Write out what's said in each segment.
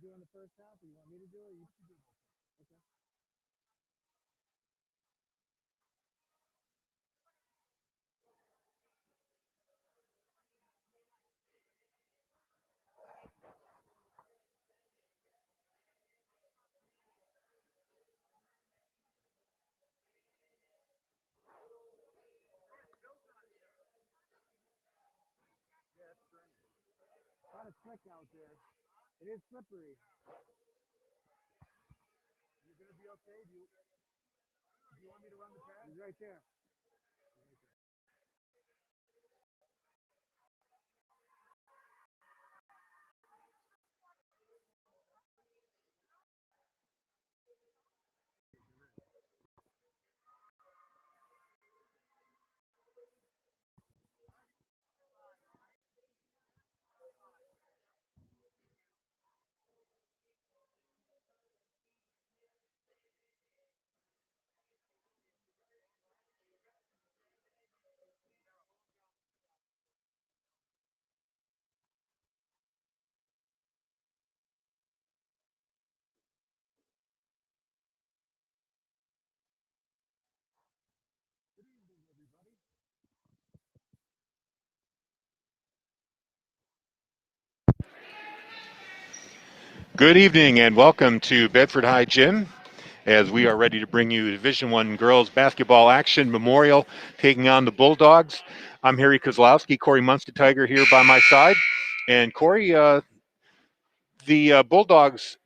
do in the first half, or you want me to do it? You can do it. Okay. It's kind of slick out there. It is slippery. You're gonna be okay? Do you want me to run the pad? He's right there. Good evening and welcome to Bedford High Gym as we are ready to bring you Division I girls basketball action. Memorial taking on the Bulldogs. I'm Harry Kozlowski, Corey Munster-Tiger here by my side. And Corey, the Bulldogs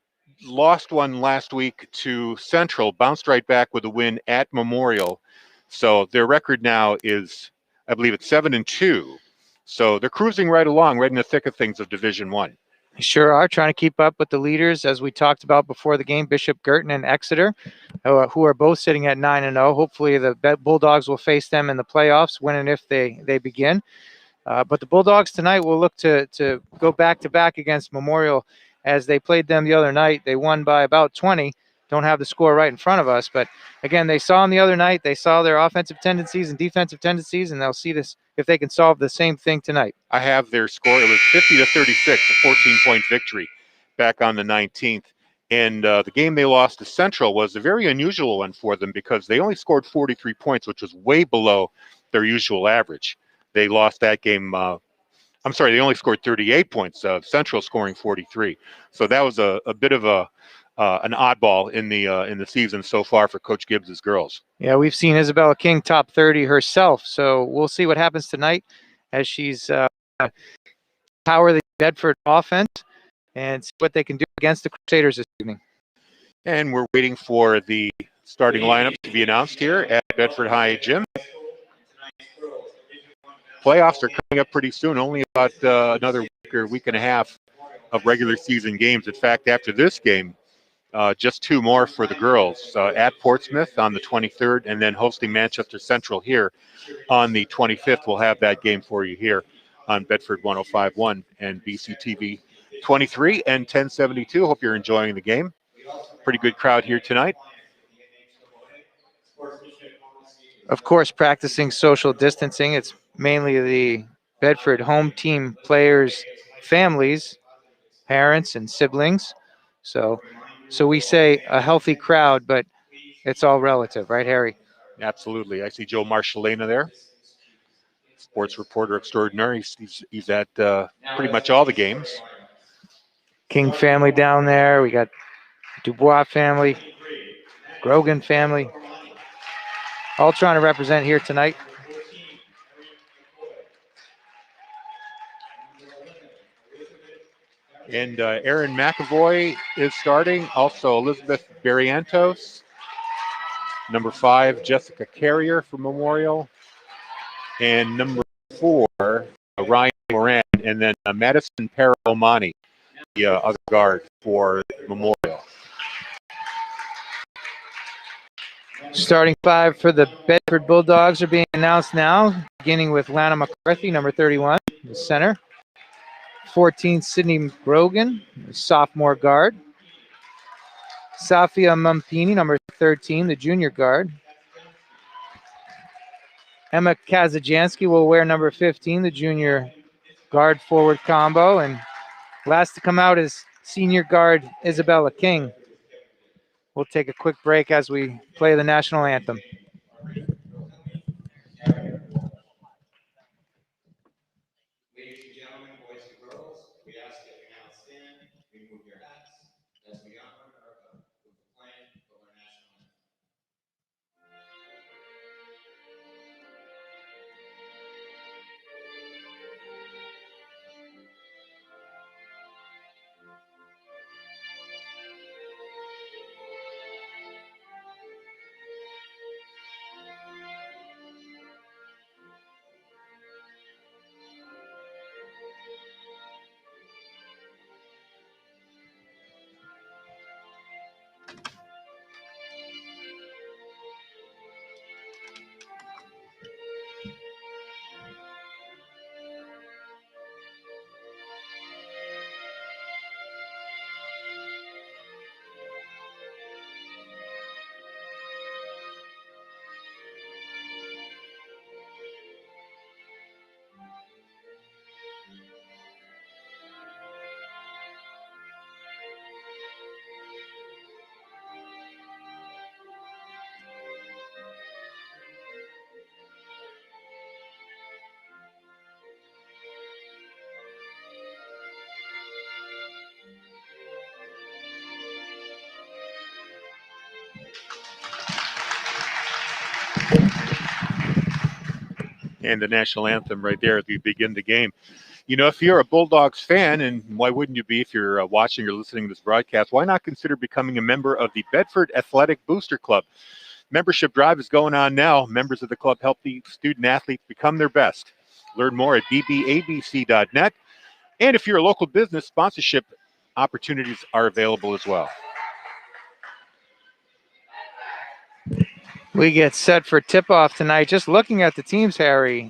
lost one last week to Central, bounced right back with a win at Memorial. So their record now is, I believe it's 7-2. So they're cruising right along, right in the thick of things of Division I. Sure are, trying to keep up with the leaders, as we talked about before the game, Bishop Girton and Exeter, who are both sitting at 9-0. Hopefully the Bulldogs will face them in the playoffs, when and if they begin. But the Bulldogs tonight will look to go back-to-back against Memorial, as they played them the other night. They won by about 20. Don't have the score right in front of us, but again, they saw them the other night. They saw their offensive tendencies and defensive tendencies, and they'll see this if they can solve the same thing tonight. I have their score. It was 50-36, a 14-point victory back on the 19th. And the game they lost to Central was a very unusual one for them because they only scored 43 points, which was way below their usual average. They lost that game. I'm sorry, they only scored 38 points. Central scoring 43. So that was a bit of an oddball in the season so far for Coach Gibbs' girls. Yeah, we've seen Isabella King top 30 herself, so we'll see what happens tonight as she's power the Bedford offense and see what they can do against the Crusaders this evening. And we're waiting for the starting lineup to be announced here at Bedford High Gym. Playoffs are coming up pretty soon, only about another week or week and a half of regular season games. In fact, after this game, just two more for the girls, at Portsmouth on the 23rd and then hosting Manchester Central here on the 25th. We'll have that game for you here on Bedford 105.1 and BCTV 23 and 1072. Hope you're enjoying the game. Pretty good crowd here tonight. Of course, practicing social distancing. It's mainly the Bedford home team players' families, parents, and siblings. So we say a healthy crowd, but it's all relative, right, Harry? Absolutely. I see Joe Marshallena there, sports reporter extraordinaire. He's at pretty much all the games. King family down there. We got Dubois family, Grogan family, all trying to represent here tonight. And Erin McAvoy is starting. Also Elizabeth Barrientos. Number 5, Jessica Carrier for Memorial. And number 4, Ryan Moran. And then Madison Paromani, the other guard for Memorial. Starting 5 for the Bedford Bulldogs are being announced now, beginning with Lana McCarthy, number 31, the center. 14, Sydney Grogan, the sophomore guard. Safia Mumpini, number 13, the junior guard. Emma Kazajansky will wear number 15, the junior guard forward combo. And last to come out is senior guard Isabella King. We'll take a quick break as we play the national anthem. Ladies and gentlemen, boys and girls, we ask that you now stand, remove your hats, as we honor America with the playing of our national anthem. And the national anthem right there as we begin the game. You know, if you're a Bulldogs fan, and why wouldn't you be if you're watching or listening to this broadcast, why not consider becoming a member of the Bedford Athletic Booster Club? Membership drive is going on now. Members of the club help the student athletes become their best. Learn more at bbabc.net. And if you're a local business, sponsorship opportunities are available as well. We get set for tip-off tonight. Just looking at the teams, Harry,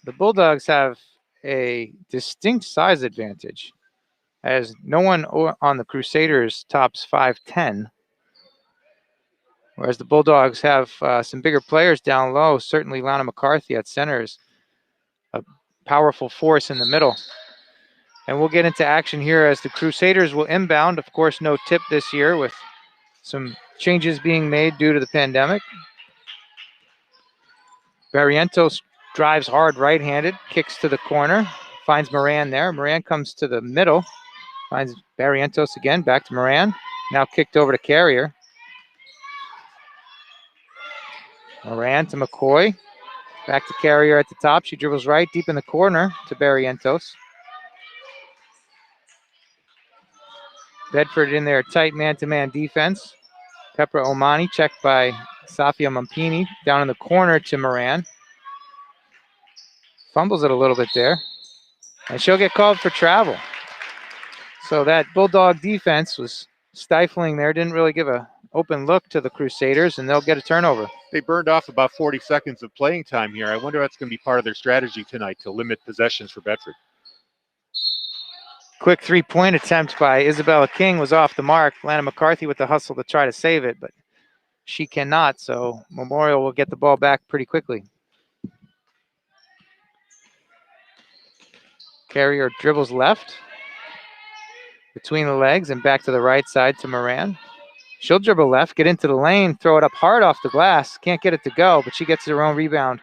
the Bulldogs have a distinct size advantage, as no one on the Crusaders tops 5'10", whereas the Bulldogs have some bigger players down low. Certainly Lana McCarthy at center is a powerful force in the middle. And we'll get into action here as the Crusaders will inbound. Of course, no tip this year with some changes being made due to the pandemic. Barrientos drives hard right-handed, kicks to the corner, finds Moran there. Moran comes to the middle, finds Barrientos again, back to Moran. Now kicked over to Carrier. Moran to McCoy, back to Carrier at the top. She dribbles right, deep in the corner to Barrientos. Bedford in there, tight man-to-man defense. Pepper Omani checked by Safia Mampini, down in the corner to Moran. Fumbles it a little bit there. And she'll get called for travel. So that Bulldog defense was stifling there, didn't really give a open look to the Crusaders, and they'll get a turnover. They burned off about 40 seconds of playing time here. I wonder if that's going to be part of their strategy tonight to limit possessions for Bedford. Quick three-point attempt by Isabella King was off the mark. Lana McCarthy with the hustle to try to save it, but she cannot, so Memorial will get the ball back pretty quickly. Carrier dribbles left between the legs and back to the right side to Moran. She'll dribble left, get into the lane, throw it up hard off the glass. Can't get it to go, but she gets her own rebound.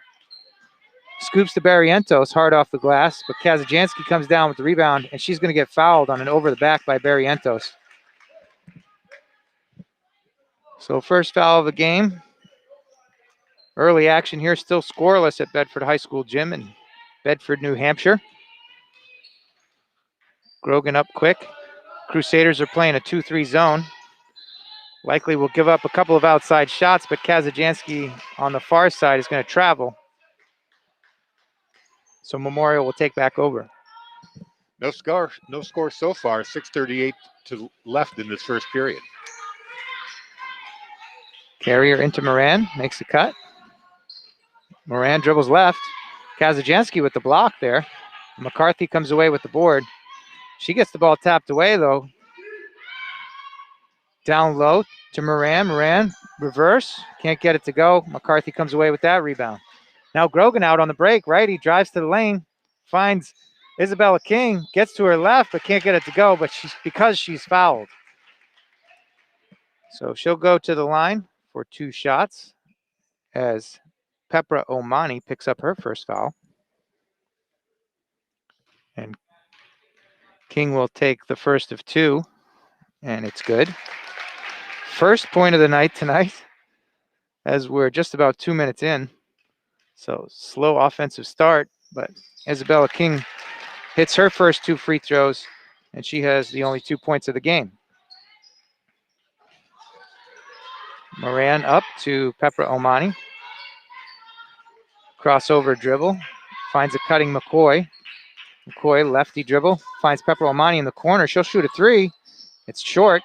Scoops to Barrientos, hard off the glass, but Kazajanski comes down with the rebound, and she's going to get fouled on an over the back by Barrientos. So first foul of the game. Early action here, still scoreless at Bedford High School Gym in Bedford, New Hampshire. Grogan up quick. Crusaders are playing a 2-3 zone. Likely will give up a couple of outside shots, but Kazajanski on the far side is going to travel. So Memorial will take back over. No score so far. 6:38 to left in this first period. Carrier into Moran, makes the cut. Moran dribbles left. Kazajanski with the block there. McCarthy comes away with the board. She gets the ball tapped away, though. Down low to Moran. Moran, reverse. Can't get it to go. McCarthy comes away with that rebound. Now Grogan out on the break, right? He drives to the lane, finds Isabella King gets to her left, but can't get it to go, but because she's fouled. So she'll go to the line for 2 shots as Pepra Omani picks up her first foul. And King will take the first of 2, and it's good. First point of the night tonight, as we're just about 2 minutes in. So slow offensive start, but Isabella King hits her first 2 free throws, and she has the only 2 points of the game. Moran up to Pepra Omani. Crossover dribble, finds a cutting McCoy. McCoy, lefty dribble, finds Pepper Omani in the corner. She'll shoot a 3. It's short,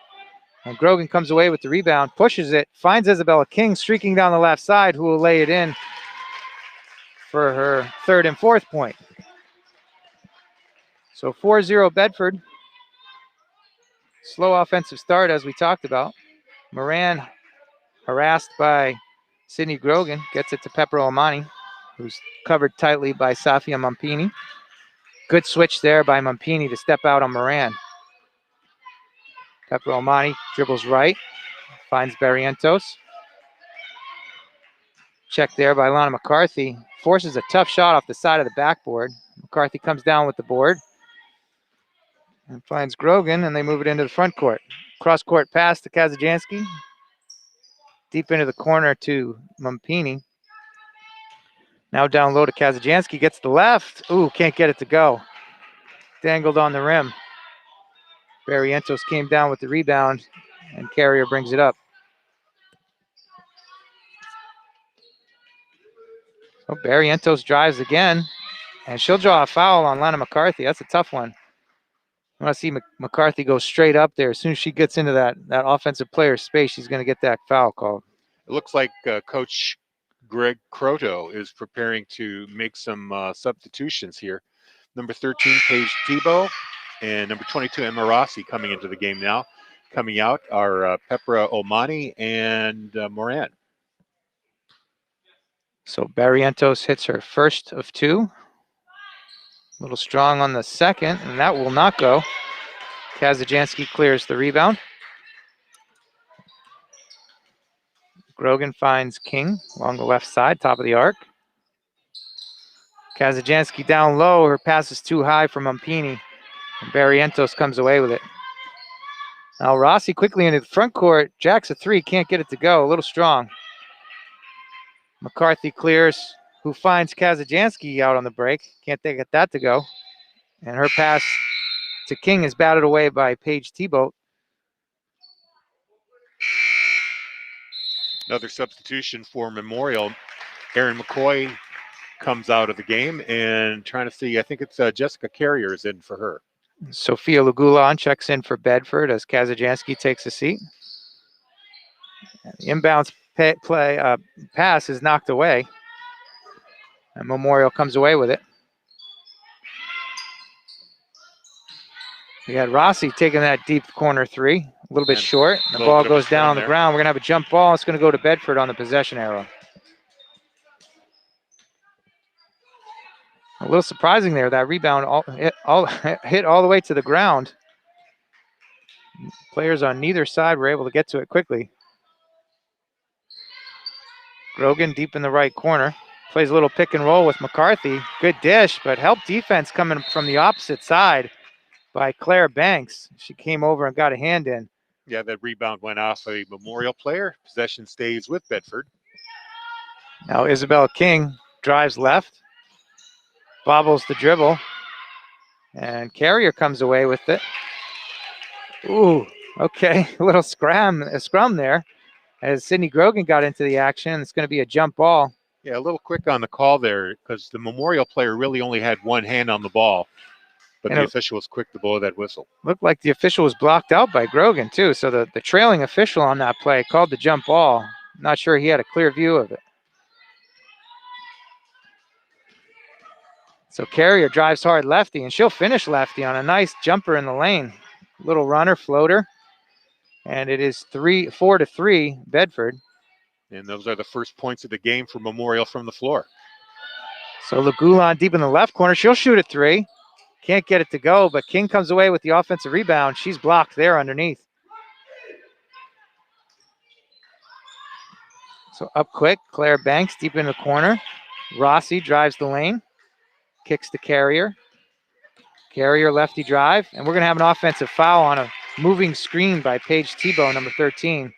and Grogan comes away with the rebound, pushes it, finds Isabella King streaking down the left side, who will lay it in for her 3rd and 4th point. So 4-0 Bedford. Slow offensive start, as we talked about. Moran, harassed by Sydney Grogan, gets it to Pepper Omani, who's covered tightly by Safia Mampini. Good switch there by Mampini to step out on Moran. Pepper Omani dribbles right, finds Barrientos. Check there by Lana McCarthy. Forces a tough shot off the side of the backboard. McCarthy comes down with the board and finds Grogan, and they move it into the front court. Cross-court pass to Kazajanski. Deep into the corner to Mampini. Now down low to Kazajanski. Gets the left. Ooh, can't get it to go. Dangled on the rim. Barrientos came down with the rebound, and Carrier brings it up. Oh, Barrientos drives again, and she'll draw a foul on Lana McCarthy. That's a tough one. I want to see McCarthy go straight up there. As soon as she gets into that offensive player space, she's going to get that foul called. It looks like Coach Greg Croto is preparing to make some substitutions here. Number 13, Paige Tebow, and number 22, Emma Rossi coming into the game now. Coming out are Pepra Omani and Moran. So Barrientos hits her first of 2. A little strong on the second, and that will not go. Kazajanski clears the rebound. Grogan finds King along the left side, top of the arc. Kazajanski down low. Her pass is too high for Mampini. And Barrientos comes away with it. Now Rossi quickly into the front court. Jacks a 3, can't get it to go. A little strong. McCarthy clears, who finds Kazajanski out on the break. Can't get that to go. And her pass to King is batted away by Paige Tebow. Another substitution for Memorial. Erin McCoy comes out of the game, and trying to see, I think it's Jessica Carrier is in for her. Sophia Lugulan checks in for Bedford as Kazajanski takes a seat. The inbounds pass is knocked away, and Memorial comes away with it. We had Rossi taking that deep corner 3, a little bit short. The ball goes down on the ground. We're going to have a jump ball. It's going to go to Bedford on the possession arrow. A little surprising there. That rebound hit all the way to the ground. Players on neither side were able to get to it quickly. Grogan deep in the right corner. Plays a little pick and roll with McCarthy. Good dish, but help defense coming from the opposite side by Claire Banks. She came over and got a hand in. Yeah, that rebound went off a Memorial player. Possession stays with Bedford. Now Isabella King drives left. Bobbles the dribble. And Carrier comes away with it. Ooh, okay. A little scrum there as Sydney Grogan got into the action. It's going to be a jump ball. Yeah, a little quick on the call there because the Memorial player really only had one hand on the ball, but the official was quick to blow that whistle. Looked like the official was blocked out by Grogan too. So the trailing official on that play called the jump ball. Not sure he had a clear view of it. So Carrier drives hard lefty, and she'll finish lefty on a nice jumper in the lane. Little runner, floater. And it is 4-3 Bedford. And those are the first points of the game for Memorial from the floor. So Lugulan deep in the left corner. She'll shoot a 3. Can't get it to go, but King comes away with the offensive rebound. She's blocked there underneath. So up quick, Claire Banks deep in the corner. Rossi drives the lane, kicks the Carrier. Carrier lefty drive, and we're going to have an offensive foul on a moving screen by Paige Tebow, number 13.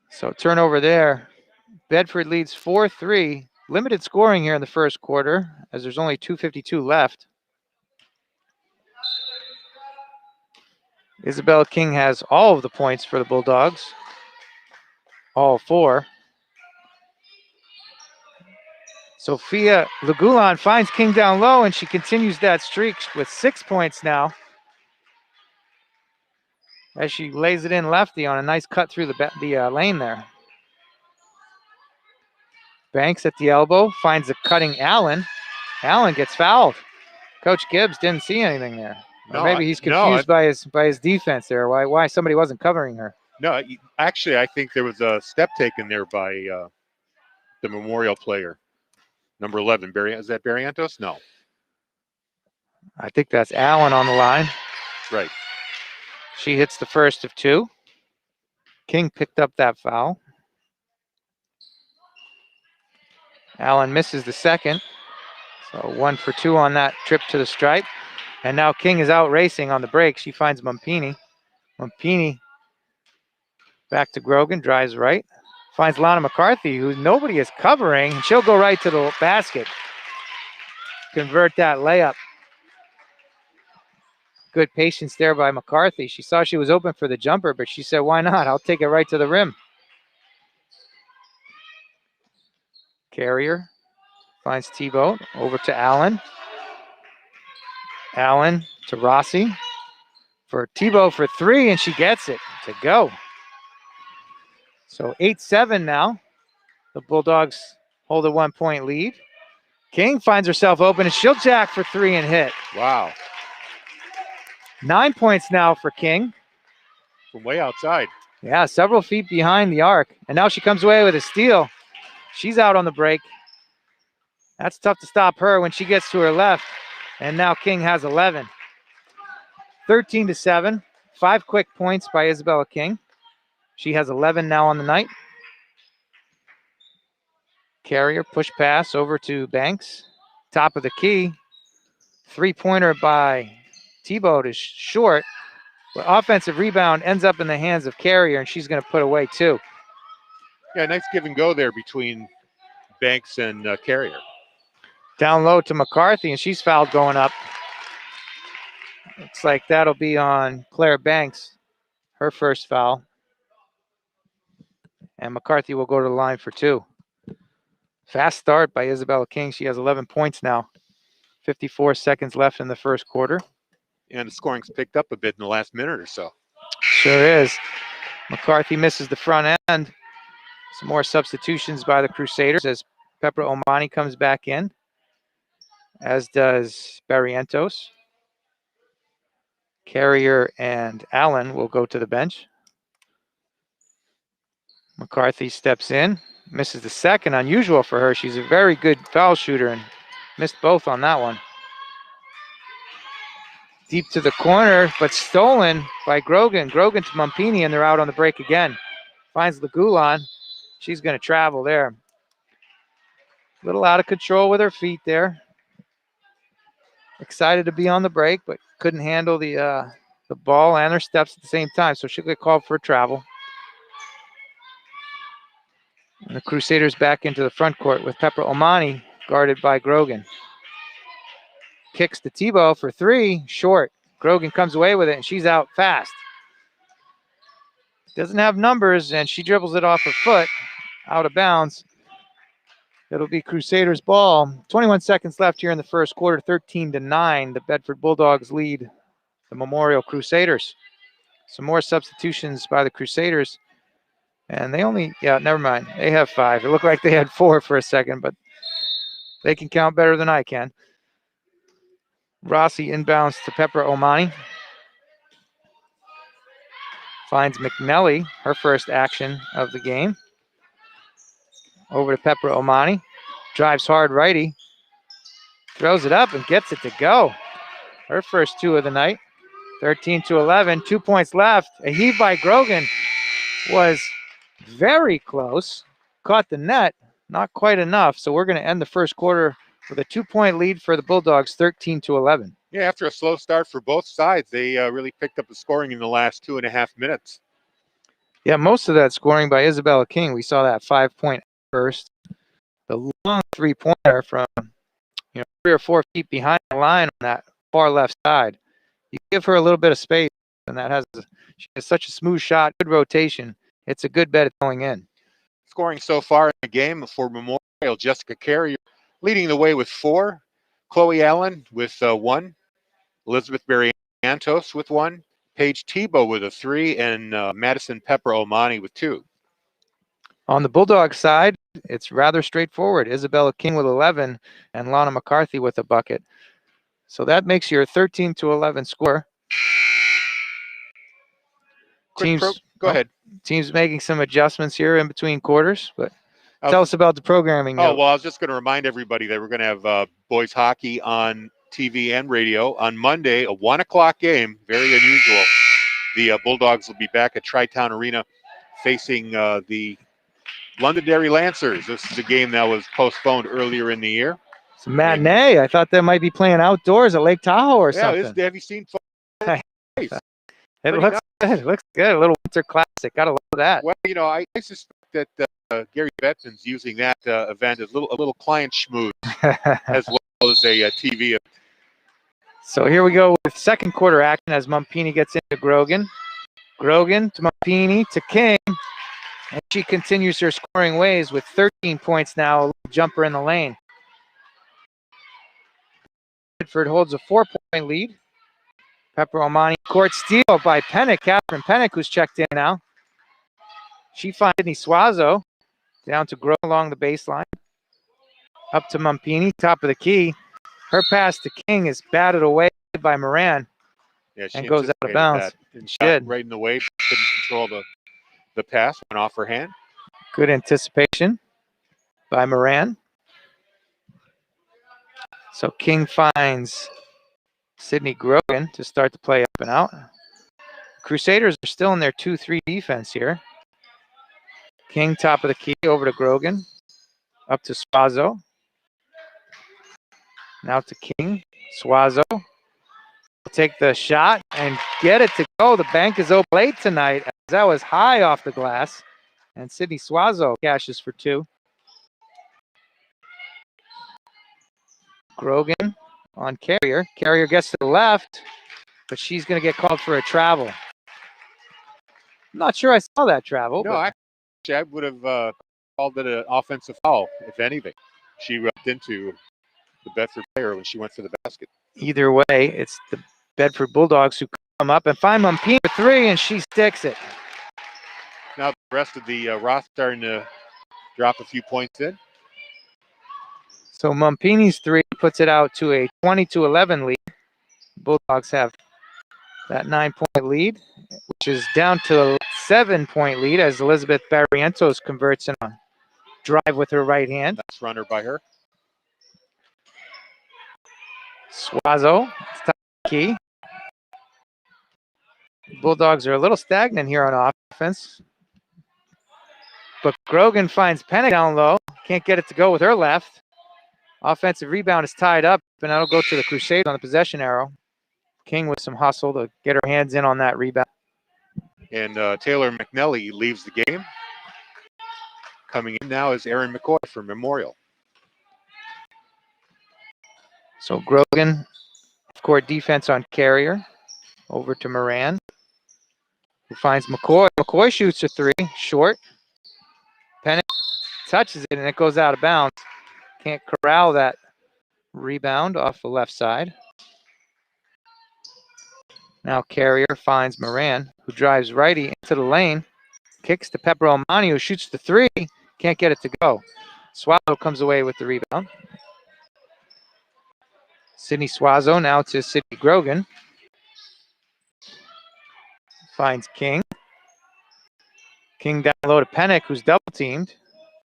So turnover there. Bedford leads 4-3. Limited scoring here in the first quarter as there's only 2:52 left. Isabella King has all of the points for the Bulldogs. All 4. Sophia Lagulon finds King down low, and she continues that streak with 6 points now as she lays it in lefty on a nice cut through the lane there. Banks at the elbow finds a cutting Allen. Allen gets fouled. Coach Gibbs didn't see anything there. Or maybe he's confused by his defense there, why somebody wasn't covering her. No, actually, I think there was a step taken there by the Memorial player, number 11. Is that Barrientos? No. I think that's Allen on the line. Right. She hits the first of 2. King picked up that foul. Allen misses the second. So 1 for 2 on that trip to the stripe. And now King is out racing on the break. She finds Mumpini. Mumpini back to Grogan, drives right. Finds Lana McCarthy, who nobody is covering. And she'll go right to the basket. Convert that layup. Good patience there by McCarthy. She saw she was open for the jumper, but she said, why not? I'll take it right to the rim. Carrier finds Tebow over to Allen. Allen to Rossi for Tebow for 3, and she gets it to go. So 8-7 now. The Bulldogs hold a 1-point lead. King finds herself open, and she'll jack for 3 and hit. Wow. 9 points now for King. From way outside. Yeah, several feet behind the arc. And now she comes away with a steal. She's out on the break. That's tough to stop her when she gets to her left. And now King has 11. 13-7. 5 quick points by Isabella King. She has 11 now on the night. Carrier push pass over to Banks. Top of the key. 3-pointer by Tebow is short. But offensive rebound ends up in the hands of Carrier, and she's going to put away 2. Yeah, nice give and go there between Banks and Carrier. Down low to McCarthy, and she's fouled going up. Looks like that'll be on Claire Banks, her first foul. And McCarthy will go to the line for 2. Fast start by Isabella King. She has 11 points now. 54 seconds left in the first quarter. And the scoring's picked up a bit in the last minute or so. Sure is. McCarthy misses the front end. Some more substitutions by the Crusaders as Pepper Omani comes back in, as does Barrientos. Carrier and Allen will go to the bench. McCarthy steps in, misses the second. Unusual for her. She's a very good foul shooter and missed both on that one. Deep to the corner, but stolen by Grogan. Grogan to Mumpini, and they're out on the break again. Finds Lagulon. She's going to travel there. A little out of control with her feet there. Excited to be on the break, but couldn't handle the ball and her steps at the same time, so she'll get called for a travel. And the Crusaders back into the front court with Pepper Omani guarded by Grogan. Kicks to Tebow for 3, short. Grogan comes away with it, and she's out fast. Doesn't have numbers, and she dribbles it off her foot, out of bounds. It'll be Crusaders ball. 21 seconds left here in the first quarter, 13-9. The Bedford Bulldogs lead the Memorial Crusaders. Some more substitutions by the Crusaders. And they only, never mind. They have 5. It looked like they had 4 for a second, but they can count better than I can. Rossi inbounds to Pepper Omani. Finds McNelly, her first action of the game. over to Pepper Omani. Drives hard righty. Throws it up and gets it to go. Her first 2 of the night. 13-11. 2 points left. A heave by Grogan was very close. Caught the net. Not quite enough. So we're going to end the first quarter with a 2-point lead for the Bulldogs, 13-11. Yeah, after a slow start for both sides, they really picked up the scoring in the last 2.5 minutes. Yeah, most of that scoring by Isabella King. We saw that 5-point first. The long 3-pointer from 3 or 4 feet behind the line on that far left side. You give her a little bit of space, and she has such a smooth shot, good rotation. It's a good bet going in. Scoring so far in the game for Memorial, Jessica Carrier leading the way with 4, Chloe Allen with 1, Elizabeth Barrientos with 1, Paige Tebow with a 3, and Madison Pepper Omani with 2. On the Bulldog side, it's rather straightforward. Isabella King with 11 and Lana McCarthy with a bucket. So that makes your 13-11 score. Go ahead. Teams making some adjustments here in between quarters, but tell us about the programming. Well, I was just going to remind everybody that we're going to have boys hockey on TV and radio on Monday, a 1 o'clock game, very unusual. The Bulldogs will be back at Tri-Town Arena facing the Londonderry Lancers. This is a game that was postponed earlier in the year. It's a matinee. I thought they might be playing outdoors at Lake Tahoe or something. Yeah, have you seen it looks good. It looks good. A little winter classic. Gotta love that. Well, I suspect that Gary Bettman's using that event as a little client schmooze as well as a TV. So here we go with second quarter action as Mumpini gets into Grogan. Grogan to Mumpini to King. And she continues her scoring ways with 13 points now, a little jumper in the lane. Bedford holds a 4-point lead. Pepper Omani court steal by Pennick, Catherine Pennick, who's checked in now. She finds Sydney Suazo down to Grow along the baseline. Up to Mumpini, top of the key. Her pass to King is batted away by Moran and goes out of bounds. Shot right in the way, couldn't control the pass, went off her hand. Good anticipation by Moran. So King finds Sydney Grogan to start the play up and out. Crusaders are still in their 2-3 defense here. King top of the key over to Grogan. Up to Suazo. Now to King. Suazo will take the shot and get it to go. The bank is open late tonight as that was high off the glass. And Sydney Suazo cashes for 2. Grogan on Carrier. Carrier gets to the left, but she's going to get called for a travel. I'm not sure I saw that travel. No, actually, I would have called it an offensive foul, if anything. She rubbed into the Bedford player when she went for the basket. Either way, it's the Bedford Bulldogs who come up and find Mumpini for 3, and she sticks it. Now the rest of the roster starting to drop a few points in. So Mumpini's 3 puts it out to a 20-11 lead. Bulldogs have that 9-point lead, which is down to a 7-point lead as Elizabeth Barrientos converts in a drive with her right hand. Nice runner by her. Suazo, top key. Bulldogs are a little stagnant here on offense. But Grogan finds Pennick down low. Can't get it to go with her left. Offensive rebound is tied up, and that'll go to the Crusaders on the possession arrow. King with some hustle to get her hands in on that rebound. And Taylor McNelly leaves the game. Coming in now is Erin McCoy for Memorial. So Grogan, court defense on Carrier. Over to Moran, who finds McCoy. McCoy shoots a 3, short. Pennick touches it, and it goes out of bounds. Can't corral that rebound off the left side. Now Carrier finds Moran, who drives righty into the lane. Kicks to Pepper Omani, who shoots the 3. Can't get it to go. Suazo comes away with the rebound. Sydney Suazo now to Sydney Grogan. Finds King. King down low to Pennick, who's double teamed.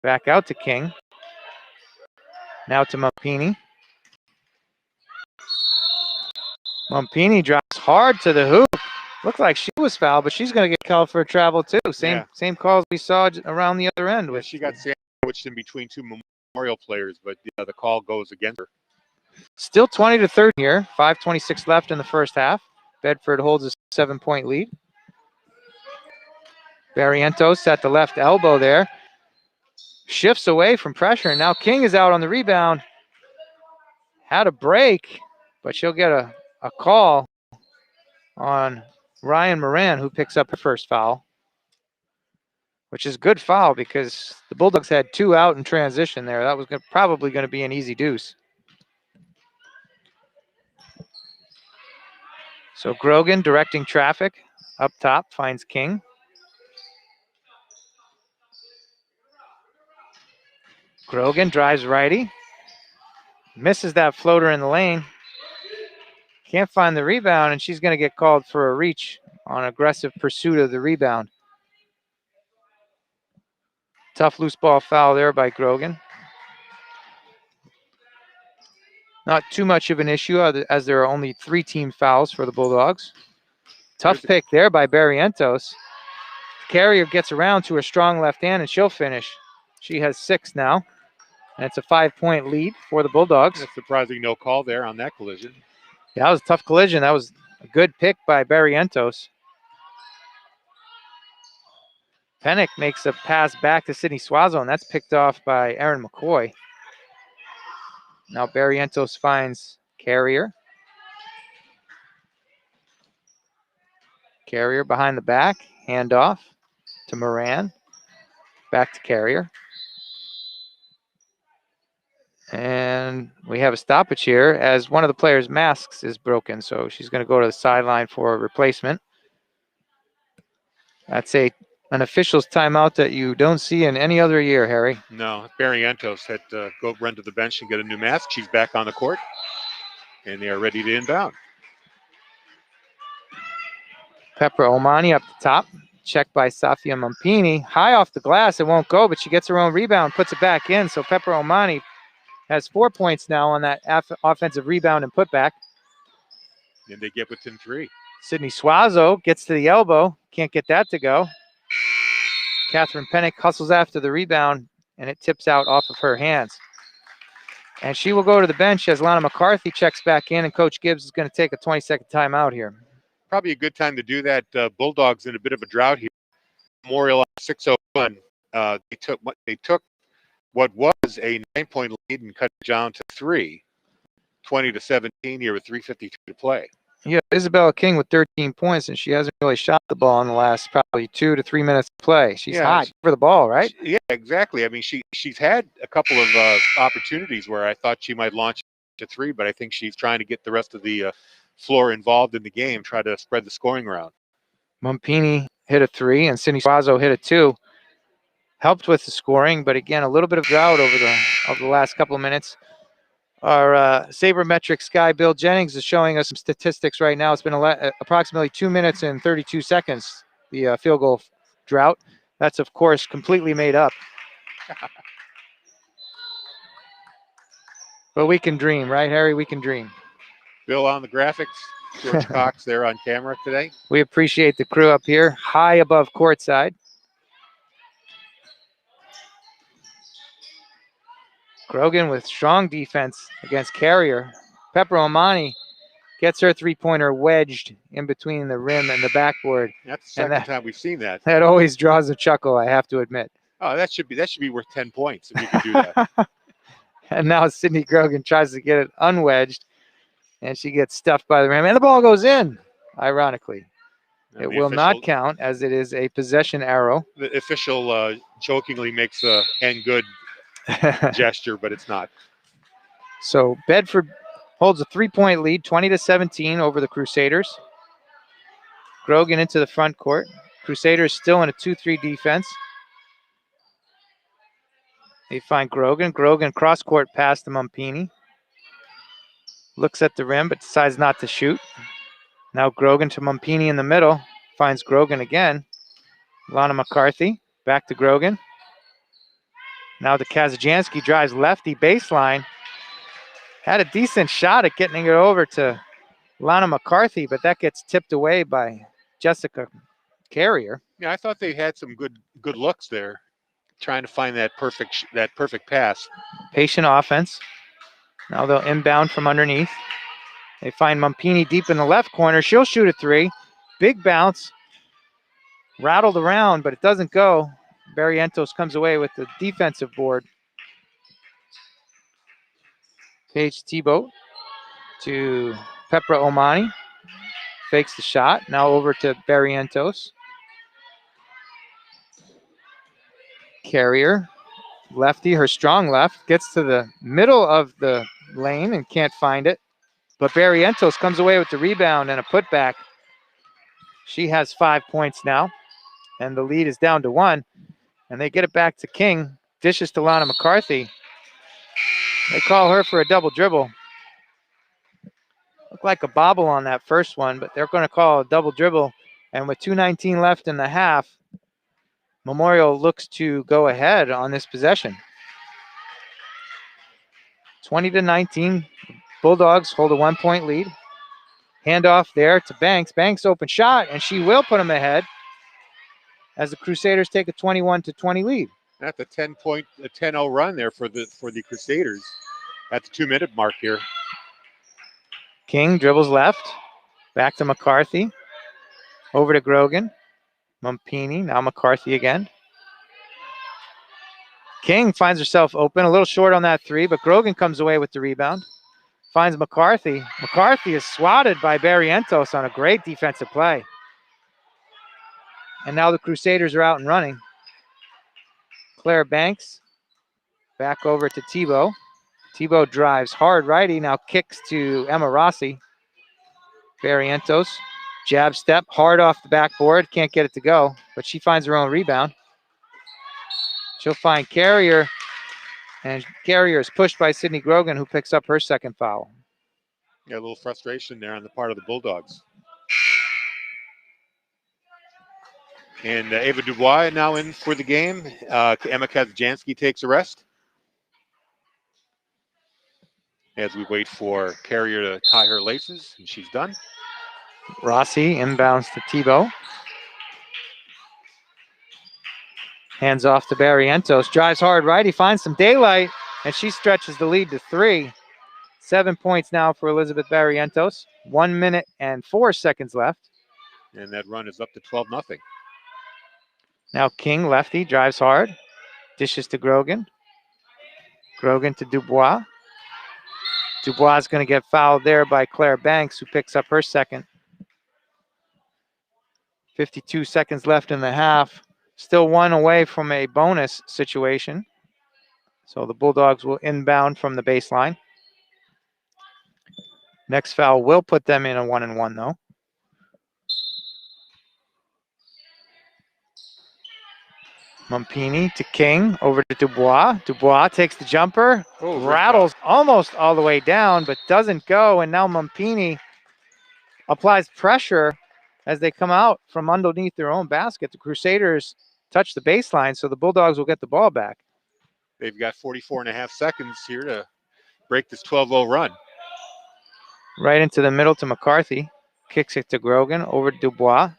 Back out to King. Now to Mumpini. Mumpini drops hard to the hoop. Looked like she was fouled, but she's going to get called for a travel too. Same calls we saw around the other end. Yeah, she got sandwiched in between two Memorial players, but the call goes against her. Still 20-13 here. 5:26 left in the first half. Bedford holds a 7-point lead. Barrientos at the left elbow there. Shifts away from pressure, and now King is out on the rebound. Had a break, but she'll get a call on Ryan Moran, who picks up her first foul, which is a good foul because the Bulldogs had 2 out in transition there. That was probably going to be an easy deuce. So Grogan directing traffic up top, finds King. Grogan drives righty. Misses that floater in the lane. Can't find the rebound, and she's going to get called for a reach on aggressive pursuit of the rebound. Tough loose ball foul there by Grogan. Not too much of an issue as there are only 3 team fouls for the Bulldogs. Tough pick there by Barrientos. Carrier gets around to her strong left hand, and she'll finish. She has 6 now, and it's a 5-point lead for the Bulldogs. That's surprising no call there on that collision. Yeah, that was a tough collision. That was a good pick by Barrientos. Pennick makes a pass back to Sydney Suazo, and that's picked off by Erin McCoy. Now Barrientos finds Carrier. Carrier behind the back, handoff to Moran. Back to Carrier. And we have a stoppage here as one of the players' masks is broken, so she's going to go to the sideline for a replacement. That's an official's timeout that you don't see in any other year, Harry. No, Barrientos had to go run to the bench and get a new mask. She's back on the court, and they are ready to inbound. Pepper Omani up the top. Checked by Safia Mumpini. High off the glass. It won't go, but she gets her own rebound, puts it back in. So Pepper Omani has 4 points now on that offensive rebound and putback. And they get within 3. Sydney Suazo gets to the elbow. Can't get that to go. Catherine Pennick hustles after the rebound, and it tips out off of her hands. And she will go to the bench as Lana McCarthy checks back in, and Coach Gibbs is going to take a 20-second timeout here. Probably a good time to do that. Bulldogs in a bit of a drought here. Memorial 6-0-1. They took what was a 9-point lead and cut it down to 3, 20-17 here with 3:53 to play. Yeah, Isabella King with 13 points, and she hasn't really shot the ball in the last probably 2 to 3 minutes of play. She's hot for the ball, right? Yeah, exactly. I mean, she's had a couple of opportunities where I thought she might launch to 3, but I think she's trying to get the rest of the floor involved in the game, try to spread the scoring around. Mumpini hit a 3, and Sydney Suazo hit a 2. Helped with the scoring, but again, a little bit of drought over the last couple of minutes. Our sabermetrics guy, Bill Jennings, is showing us some statistics right now. It's been approximately 2 minutes and 32 seconds, the field goal drought. That's, of course, completely made up. But we can dream, right, Harry? We can dream. Bill on the graphics. George Cox there on camera today. We appreciate the crew up here, high above courtside. Grogan with strong defense against Carrier. Pepper Omani gets her 3-pointer wedged in between the rim and the backboard. That's the second time we've seen that. That always draws a chuckle, I have to admit. Oh, that should be worth 10 points if you could do that. And now Sydney Grogan tries to get it unwedged, and she gets stuffed by the rim, and the ball goes in, ironically. It will not count as it is a possession arrow. The official jokingly makes a and good gesture, but it's not. So Bedford holds a 3-point lead, 20-17 over the Crusaders. Grogan into the front court. Crusaders still in a 2-3 defense. They find Grogan. Grogan cross-court pass to Mumpini. Looks at the rim, but decides not to shoot. Now Grogan to Mumpini in the middle. Finds Grogan again. Lana McCarthy back to Grogan. Now the Kazajanski drives lefty baseline. Had a decent shot at getting it over to Lana McCarthy, but that gets tipped away by Jessica Carrier. Yeah, I thought they had some good looks there, trying to find that perfect pass. Patient offense. Now they'll inbound from underneath. They find Mumpini deep in the left corner. She'll shoot a three. Big bounce. Rattled around, but it doesn't go. Barrientos comes away with the defensive board. Paige Tebow to Pepra Omani. Fakes the shot. Now over to Barrientos. Carrier. Lefty, her strong left, gets to the middle of the lane and can't find it. But Barrientos comes away with the rebound and a putback. She has 5 points now, and the lead is down to 1. And they get it back to King. Dishes to Lana McCarthy. They call her for a double dribble. Looked like a bobble on that first one, but they're going to call a double dribble. And with 2:19 left in the half, Memorial looks to go ahead on this possession. 20-19. Bulldogs hold a 1-point lead. Handoff there to Banks. Banks open shot, and she will put them ahead as the Crusaders take a 21-20 lead. That's a 10-0 run there for the Crusaders at the 2-minute mark here. King dribbles left, back to McCarthy, over to Grogan. Mumpini, now McCarthy again. King finds herself open, a little short on that three, but Grogan comes away with the rebound. Finds McCarthy. McCarthy is swatted by Barrientos on a great defensive play. And now the Crusaders are out and running. Claire Banks back over to Tebow. Tebow drives hard righty, now kicks to Emma Rossi. Barrientos, jab step, hard off the backboard, can't get it to go, but she finds her own rebound. She'll find Carrier, and Carrier is pushed by Sydney Grogan, who picks up her second foul. Yeah, a little frustration there on the part of the Bulldogs. And Ava Dubois now in for the game. Emma Kazajanski takes a rest as we wait for Carrier to tie her laces, and she's done. Rossi inbounds to Tebow. Hands off to Barrientos. Drives hard right. He finds some daylight, and she stretches the lead to 3. 7 points now for Elizabeth Barrientos. 1 minute and 4 seconds left. And that run is up to 12-0. Now King, lefty, drives hard. Dishes to Grogan. Grogan to Dubois. Dubois is going to get fouled there by Claire Banks, who picks up her second. 52 seconds left in the half. Still 1 away from a bonus situation. So the Bulldogs will inbound from the baseline. Next foul will put them in a 1-1 though. Mumpini to King, over to Dubois. Dubois takes the jumper, rattles almost all the way down, but doesn't go. And now Mumpini applies pressure as they come out from underneath their own basket. The Crusaders touch the baseline, so the Bulldogs will get the ball back. They've got 44.5 seconds here to break this 12-0 run. Right into the middle to McCarthy. Kicks it to Grogan, over to Dubois.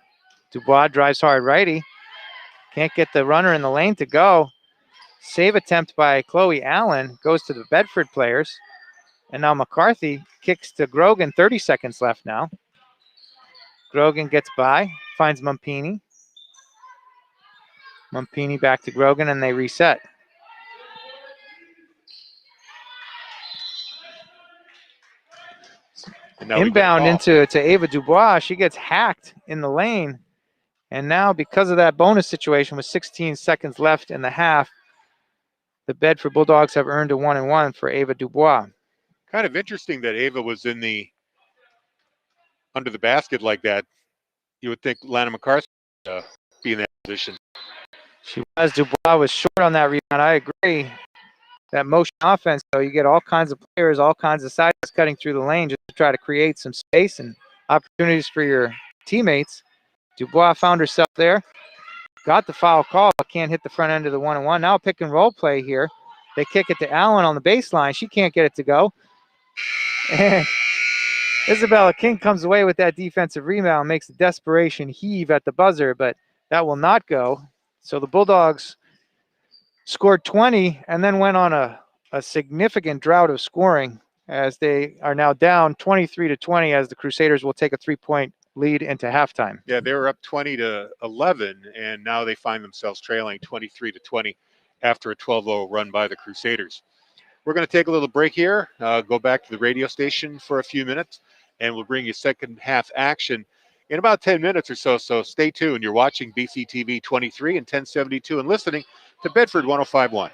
Dubois drives hard righty. Can't get the runner in the lane to go. Save attempt by Chloe Allen goes to the Bedford players. And now McCarthy kicks to Grogan, 30 seconds left now. Grogan gets by, finds Mumpini. Mumpini back to Grogan, and they reset. Inbound into Ava Dubois. She gets hacked in the lane. And now, because of that bonus situation with 16 seconds left in the half, the Bedford Bulldogs have earned a 1-1 for Ava Dubois. Kind of interesting that Ava was in under the basket like that. You would think Lana McCarthy would be in that position. She was. Dubois was short on that rebound. I agree. That motion offense, though, you get all kinds of players, all kinds of sizes cutting through the lane just to try to create some space and opportunities for your teammates. Dubois found herself there. got the foul call, can't hit the front end of the 1-on-1. Now pick and roll play here. They kick it to Allen on the baseline. She can't get it to go. And Isabella King comes away with that defensive rebound, makes a desperation heave at the buzzer, but that will not go. So the Bulldogs scored 20 and then went on a significant drought of scoring as they are now down 23-20 as the Crusaders will take a 3-point lead into halftime. Yeah, they were up 20-11, and now they find themselves trailing 23-20 after a 12-0 run by the Crusaders. We're going to take a little break here, go back to the radio station for a few minutes, and we'll bring you second half action in about 10 minutes or so. So stay tuned. You're watching BCTV 23 and 1072 and listening to Bedford 105.1.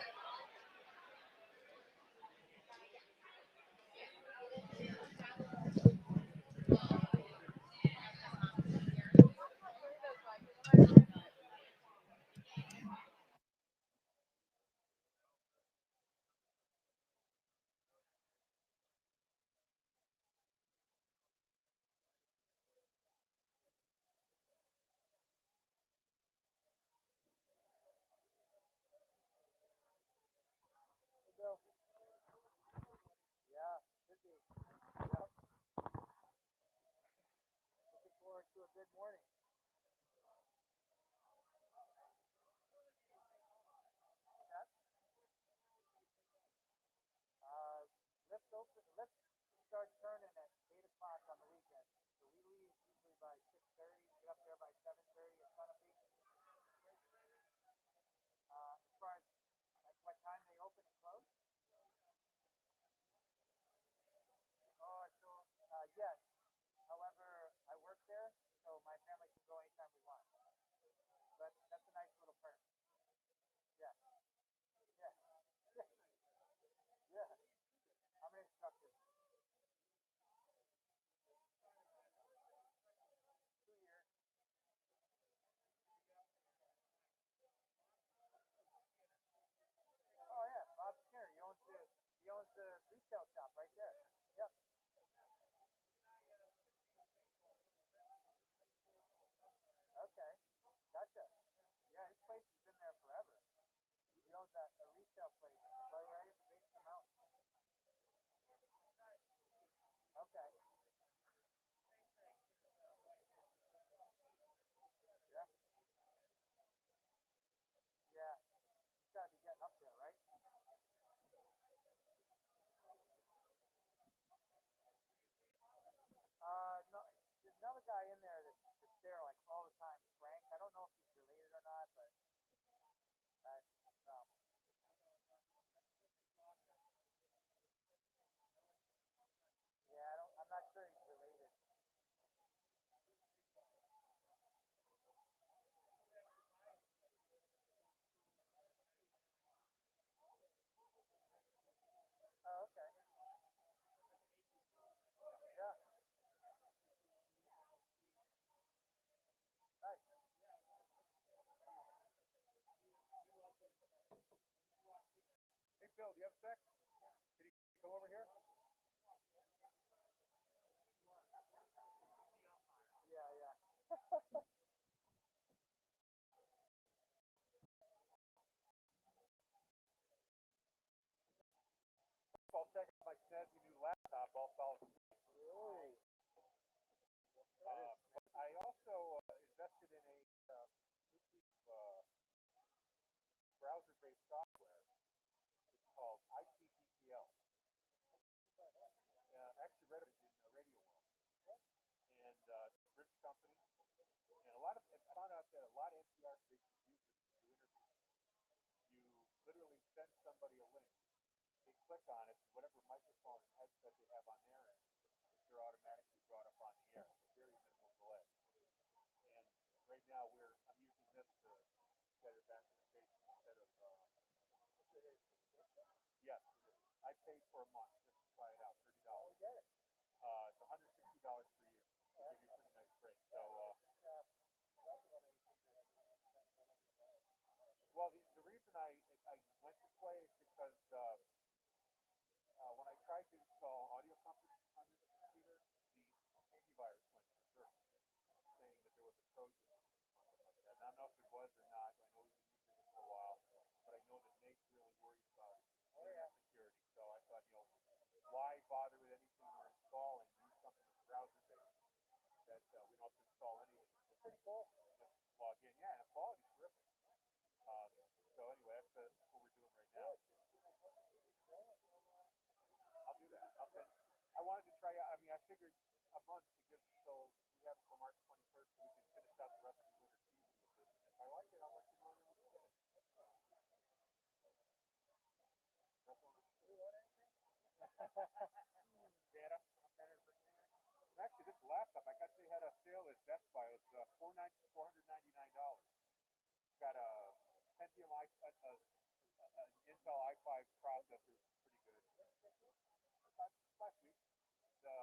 Phil, do you have sex? Can you come over here? I'll check my snazzy new laptop. I'll follow. Really? I also invested in a browser-based software. It's called ICDPL. Actually read it in the radio world. And it's a British company. And I found out that a lot of NPR stations use it to do interviews. You literally send somebody a link. They click on it, whatever microphone and headset they have on their end, they're automatically brought up on the air. Very minimal delay. And right now I'm using this to get it back to the station instead of yes, I paid for a month just to try it out, $30. It's $160 per year. They give you a pretty nice break. So well, the reason I went to play is because when I tried to install audio conferencing on this computer, the antivirus went berserk, saying that there was a Trojan or something like that. And I don't know if it was or not. pretty cool. Just log in. Yeah, and the quality's terrific. So anyway, that's what we're doing right now. I'll do that. I wanted to try out. I mean, I figured a month to give so we have till March 21st, so we can finish out the rest of the winter season with this. And if I like it, I'll let you know. Data. Actually, this laptop, I got they had a sale at Best Buy. It was $499. It's got a Pentium an Intel i5 processor, pretty good. Last week, the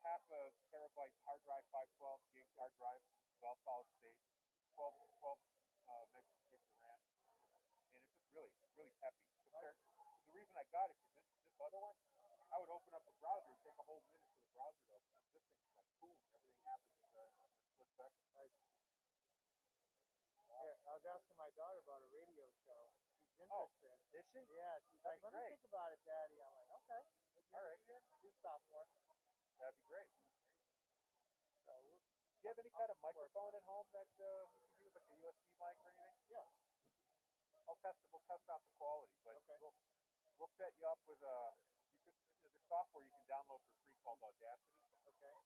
half a terabyte hard drive, 512 gig hard drive, well solid state, 12 megabytes of RAM, and it's just really peppy. The reason I got it is this other one, I would open up the browser and take a whole minute for the browser to open up. This thing's like boom, everything happens in a split second. Yeah, I was asking my daughter about a radio show. She's interested. Is she? Yeah, she's like, let me think about it, Daddy. I'm like, okay. All right. Do sophomore. That'd be great. Do you have any kind of microphone at home that you can use, like a USB mic or anything? Yeah. We'll test out the quality, but okay. we'll set you up with there's software you can download for free called Audacity. Okay.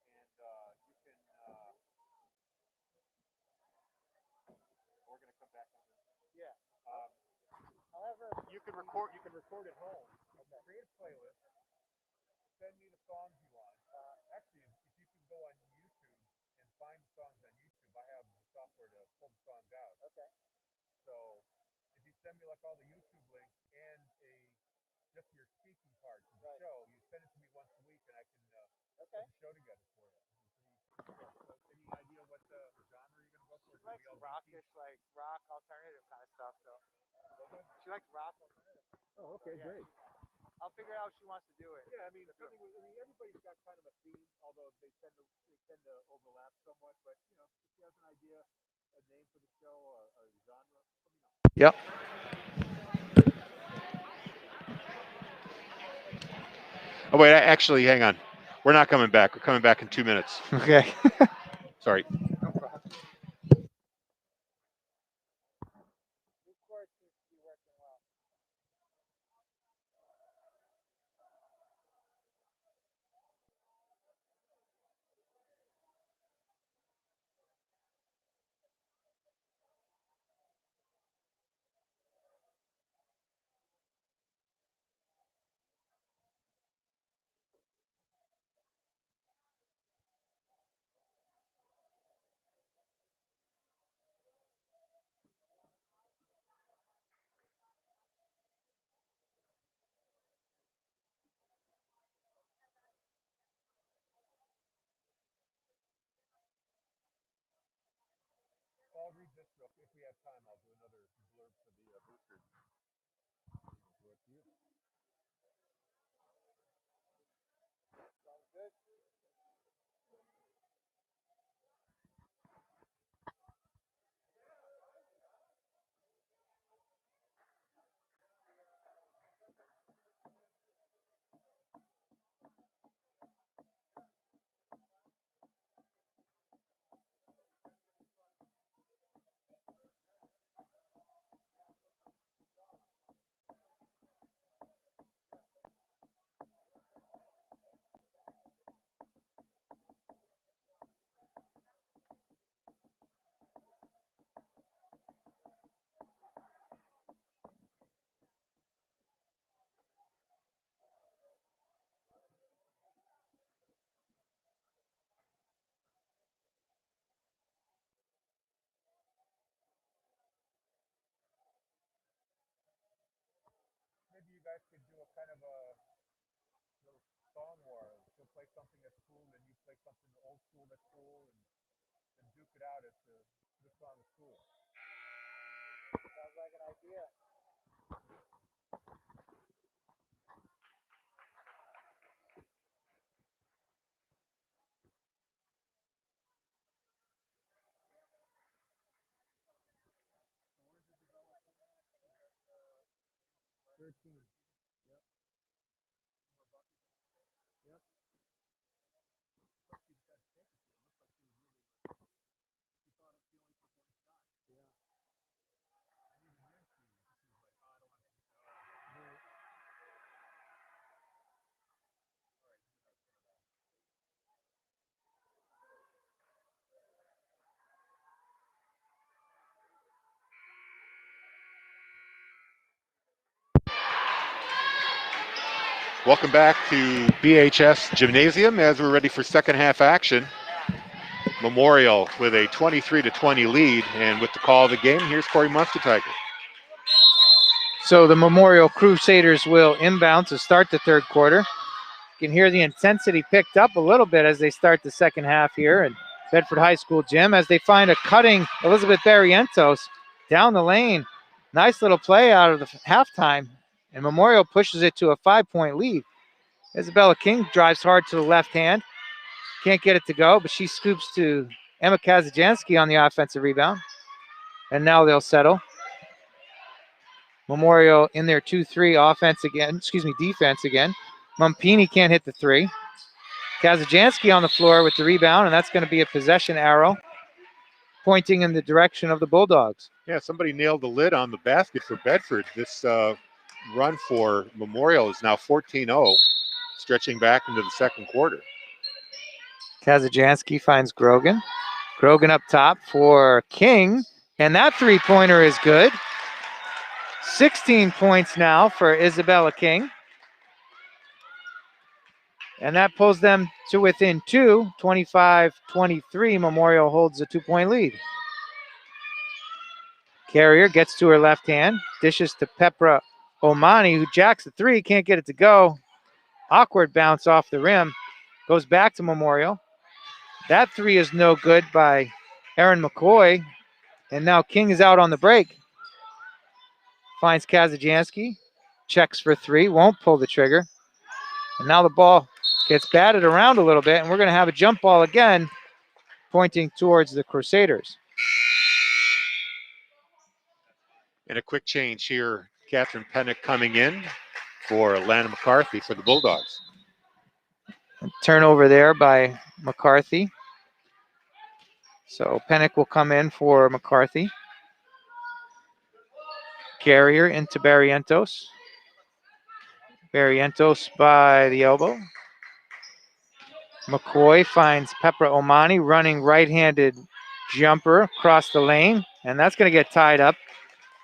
And you can we're gonna come back on this. Yeah. However, you can record at home. Okay. Create a playlist. Send me the songs you want. Actually, if you can go on YouTube and find songs on YouTube, I have the software to pull the songs out. Okay. So if you send me like all the YouTube links and just your speaking part of the show, you send it to me once a week, and I can put the show together for you. So any idea what the genre you're gonna go for? She likes rockish, like rock alternative kind of stuff. So she likes rock alternative. Oh, okay, so, yeah, great. I'll figure out how she wants to do it. Yeah, I mean, everybody's got kind of a theme, although they tend to overlap somewhat. But if she has an idea, a name for the show or genre, let me know. Yep. Oh wait, actually, hang on. We're not coming back. We're coming back in 2 minutes. Okay. Sorry. No problem. Record seems to be working well. I'll read this real quick. If we have time, I'll do another blurb for the boosters. Sounds good. Maybe you guys could do a kind of a little song war. She'll play something that's cool, and you play something old school that's cool, and duke it out as to this song is cool. Sounds like an idea. Welcome back to BHS Gymnasium as we're ready for second half action. Memorial with a 23-20 lead, and with the call of the game, here's Corey Munstertiger. So the Memorial Crusaders will inbound to start the third quarter. You can hear the intensity picked up a little bit as they start the second half here at Bedford High School gym as they find a cutting Elizabeth Barrientos down the lane. Nice little play out of the halftime, and Memorial pushes it to a 5-point lead. Isabella King drives hard to the left hand. Can't get it to go, but she scoops to Emma Kazajanski on the offensive rebound. And now they'll settle. Memorial in their 2-3 defense again. Mumpini can't hit the three. Kazajanski on the floor with the rebound, and that's going to be a possession arrow pointing in the direction of the Bulldogs. Yeah, somebody nailed the lid on the basket for Bedford. This run for Memorial is now 14-0, stretching back into the second quarter. Kazajanski finds Grogan. Grogan up top for King, and that three-pointer is good. 16 points now for Isabella King. And that pulls them to within two, 25-23. Memorial holds a 2-point lead. Carrier gets to her left hand, dishes to Pepra Omani, who jacks the three, can't get it to go. Awkward bounce off the rim, goes back to Memorial. That three is no good by Erin McCoy, and now King is out on the break. Finds Kazajanski, checks for three, won't pull the trigger. And now the ball gets batted around a little bit, and we're going to have a jump ball again, pointing towards the Crusaders. And a quick change here. Catherine Pennick coming in for Lana McCarthy for the Bulldogs. A turnover there by McCarthy. So Pennick will come in for McCarthy. Carrier into Barrientos. Barrientos by the elbow. McCoy finds Pepra Omani running right-handed jumper across the lane, and that's going to get tied up,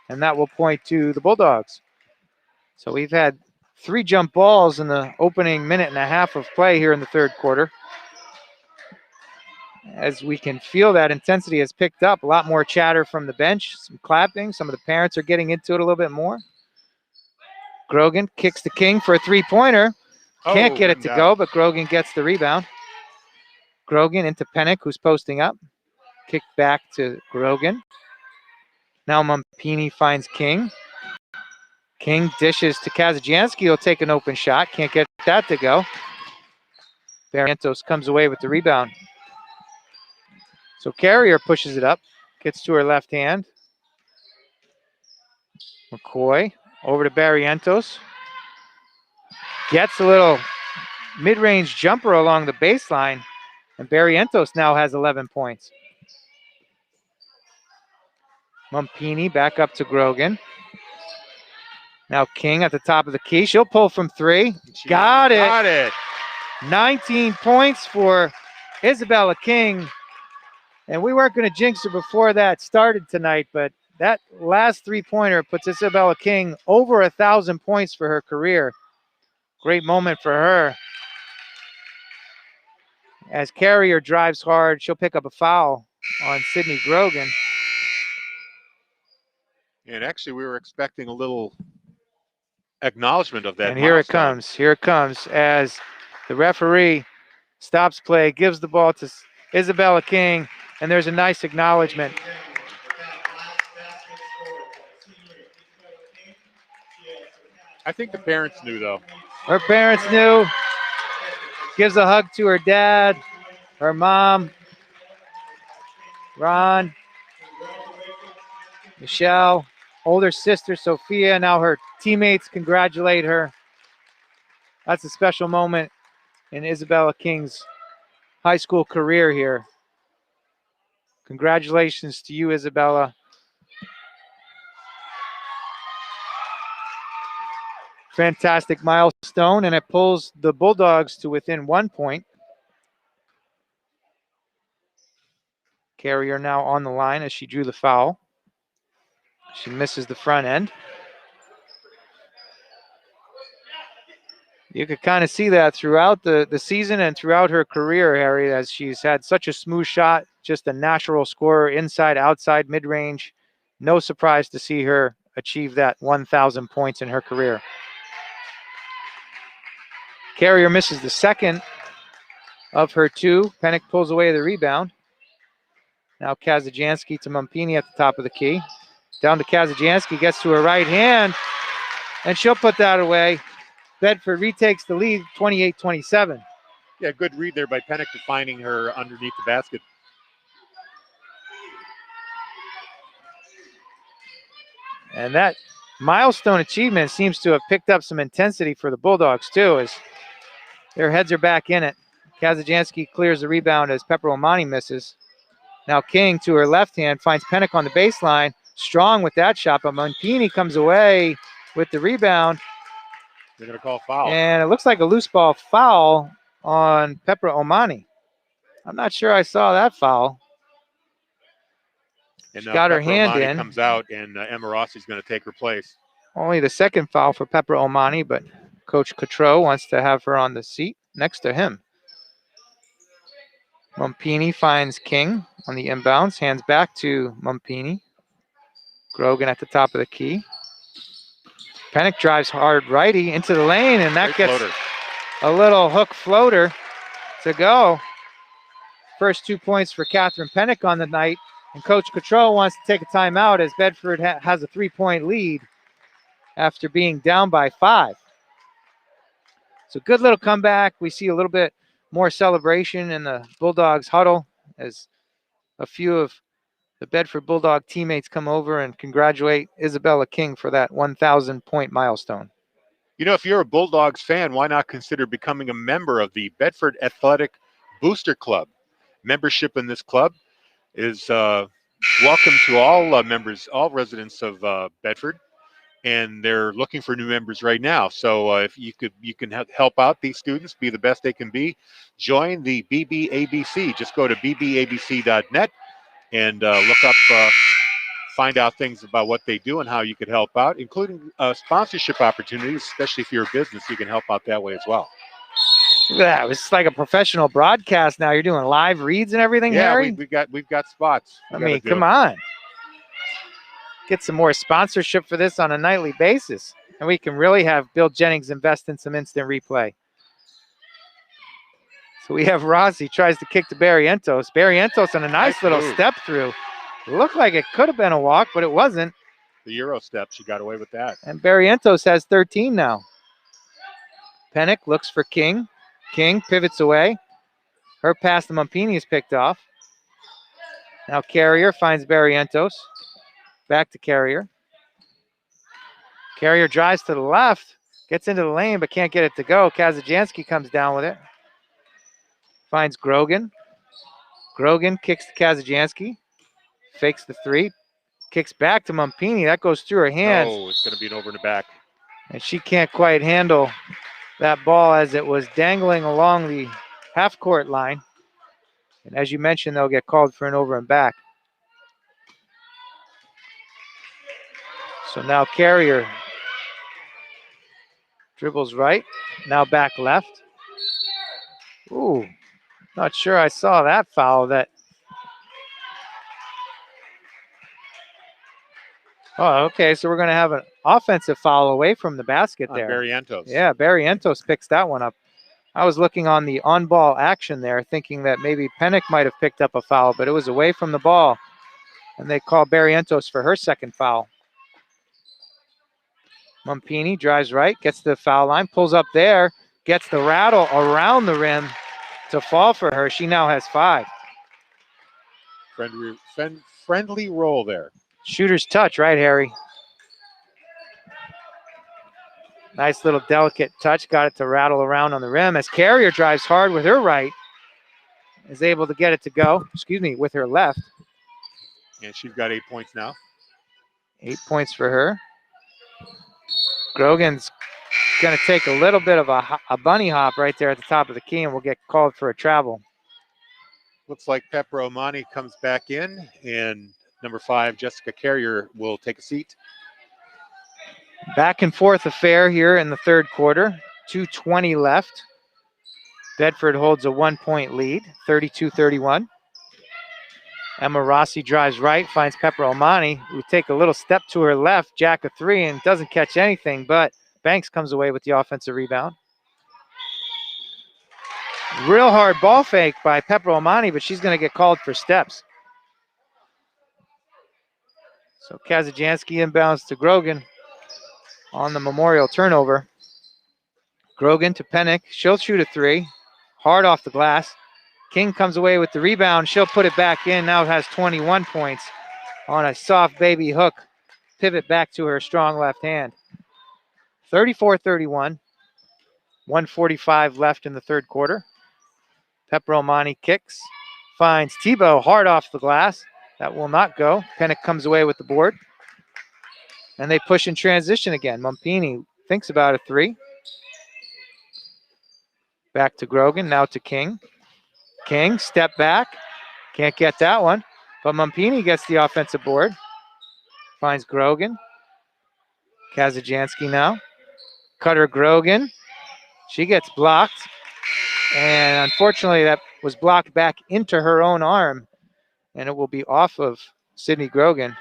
and that will point to the Bulldogs. So we've had 3 jump balls in the opening minute and a half of play here in the third quarter. As we can feel that intensity has picked up, a lot more chatter from the bench, some clapping. Some of the parents are getting into it a little bit more. Grogan kicks to King for a three-pointer. Can't get it to go, but Grogan gets the rebound. Grogan into Pennick, who's posting up. Kick back to Grogan. Now Mumpini finds King. King dishes to Kazajanski. He'll take an open shot. Can't get that to go. Barrientos comes away with the rebound. So Carrier pushes it up. Gets to her left hand. McCoy over to Barrientos. Gets a little mid-range jumper along the baseline. And Barrientos now has 11 points. Mumpini back up to Grogan. Now King at the top of the key. She'll pull from three. Got it. 19 points for Isabella King. And we weren't going to jinx her before that started tonight, but that last three-pointer puts Isabella King over 1,000 points for her career. Great moment for her. As Carrier drives hard, she'll pick up a foul on Sydney Grogan. And actually, we were expecting a little acknowledgement of that. And here milestone. it comes. Here it comes as the referee stops play, gives the ball to Isabella King, and there's a nice acknowledgement. I think the parents knew, though. Her parents knew. Gives a hug to her dad, her mom, Ron, Michelle, older sister Sophia. Now her teammates congratulate her. That's a special moment in Isabella King's high school career here. Congratulations to you, Isabella. Fantastic milestone, and it pulls the Bulldogs to within 1 point. Carrier now on the line as she drew the foul. She misses the front end. You could kind of see that throughout the season and throughout her career, Harry, as she's had such a smooth shot, just a natural scorer, inside, outside, mid-range. No surprise to see her achieve that 1,000 points in her career. Carrier misses the second of her two. Pennick pulls away the rebound. Now Kazajanski to Mumpini at the top of the key. Down to Kazajanski, gets to her right hand, and she'll put that away. Bedford retakes the lead, 28-27. Yeah, good read there by Pennick to finding her underneath the basket. And that milestone achievement seems to have picked up some intensity for the Bulldogs too, as their heads are back in it. Kazajanski clears the rebound as Pepper Omani misses. Now King to her left hand finds Pennick on the baseline. Strong with that shot, but Mumpini comes away with the rebound. They're going to call foul. And it looks like a loose ball foul on Pepper Omani. I'm not sure I saw that foul. And She got her Pepper hand Omani in. comes out, and Emma Rossi's going to take her place. Only the second foul for Pepper Omani, but Coach Cotreau wants to have her on the seat next to him. Mumpini finds King on the inbounds, hands back to Mumpini. Grogan at the top of the key. Pennick drives hard righty into the lane, and that Great gets floater. a little hook floater to go. First 2 points for Catherine Pennick on the night, and Coach Cotreau wants to take a timeout as Bedford has a 3-point lead after being down by 5. So good little comeback. We see a little bit more celebration in the Bulldogs huddle as a few of the Bedford Bulldog teammates come over and congratulate Isabella King for that 1,000-point milestone. You know, if you're a Bulldogs fan, why not consider becoming a member of the Bedford Athletic Booster Club? Membership in this club is welcome to all members, all residents of Bedford, and they're looking for new members right now. So if you can help out these students, be the best they can be. Join the BBABC. Just go to bbabc.net and look up, find out things about what they do and how you could help out, including sponsorship opportunities, especially if you're a business. You can help out that way as well. Look at that. It's like a professional broadcast now. You're doing live reads and everything, Yeah, Harry? we've got spots. I mean, come on. Get some more sponsorship for this on a nightly basis. And we can really have Bill Jennings invest in some instant replay. So we have Rossi tries to kick to Barrientos. Barrientos on a nice little move. step through. Looked like it could have been a walk, but it wasn't. The Euro step, she got away with that. And Barrientos has 13 now. Pennick looks for King. King pivots away. Her pass to Mumpini is picked off. Now Carrier finds Barrientos. Back to Carrier. Carrier drives to the left. Gets into the lane, but can't get it to go. Kazajanski comes down with it. Finds Grogan. Grogan kicks to Kazajanski. Fakes the three. Kicks back to Mumpini. That goes through her hands. Oh, it's going to be an over and a back. And she can't quite handle that ball as it was dangling along the half-court line. And as you mentioned, they'll get called for an over and back. So now Carrier dribbles right. Now back left. Ooh, not sure I saw that foul. Oh, okay. So we're going to have an offensive foul away from the basket there. Barrientos. Yeah, Barrientos picks that one up. I was looking on the on-ball action there, thinking that maybe Pennick might have picked up a foul, but it was away from the ball. And they call Barrientos for her second foul. Mumpini drives right, gets to the foul line, pulls up there, gets the rattle around the rim to fall for her. She now has 5. Friendly roll there. Shooter's touch, right, Harry? Nice little delicate touch. Got it to rattle around on the rim as Carrier drives hard with her right. Is able to get it to go, with her left. And she's got 8 points now. 8 points for her. Grogan's going to take a little bit of a bunny hop right there at the top of the key, and we'll get called for a travel. Looks like Pepper Omani comes back in, and number 5, Jessica Carrier, will take a seat. Back and forth affair here in the third quarter. 2:20 left. Bedford holds a 1-point lead, 32-31. Emma Rossi drives right, finds Pepper Omani, who take a little step to her left, jack a three, and doesn't catch anything, but Banks comes away with the offensive rebound. Real hard ball fake by Pepper Omani, but she's going to get called for steps. So Kazajanski inbounds to Grogan on the Memorial turnover. Grogan to Pennick. She'll shoot a three. Hard off the glass. King comes away with the rebound. She'll put it back in. Now has 21 points on a soft baby hook. Pivot back to her strong left hand. 34-31. 1:45 left in the third quarter. Pepper Omani kicks. Finds Tebow hard off the glass. That will not go. Pennick comes away with the board. And they push in transition again. Mumpini thinks about a three. Back to Grogan, now to King. King, step back. Can't get that one. But Mumpini gets the offensive board. Finds Grogan. Kazajanski now. Cutter Grogan. She gets blocked. And unfortunately, that was blocked back into her own arm. And it will be off of Sydney Grogan.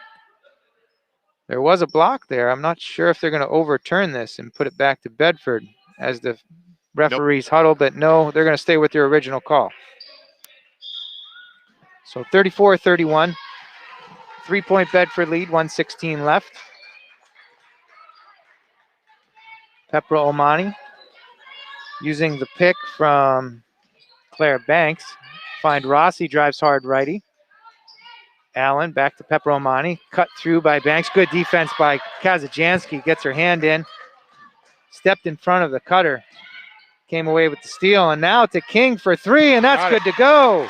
There was a block there. I'm not sure if they're going to overturn this and put it back to Bedford as the referees huddle, but no, they're going to stay with their original call. So 34-31, 3-point Bedford lead, 1:16 left. Pepper Omani using the pick from Claire Banks. Find Rossi, drives hard righty. Allen back to Pepper Omani, cut through by Banks. Good defense by Kazajanski, gets her hand in. Stepped in front of the cutter. Came away with the steal, and now to King for three, and that's good to go.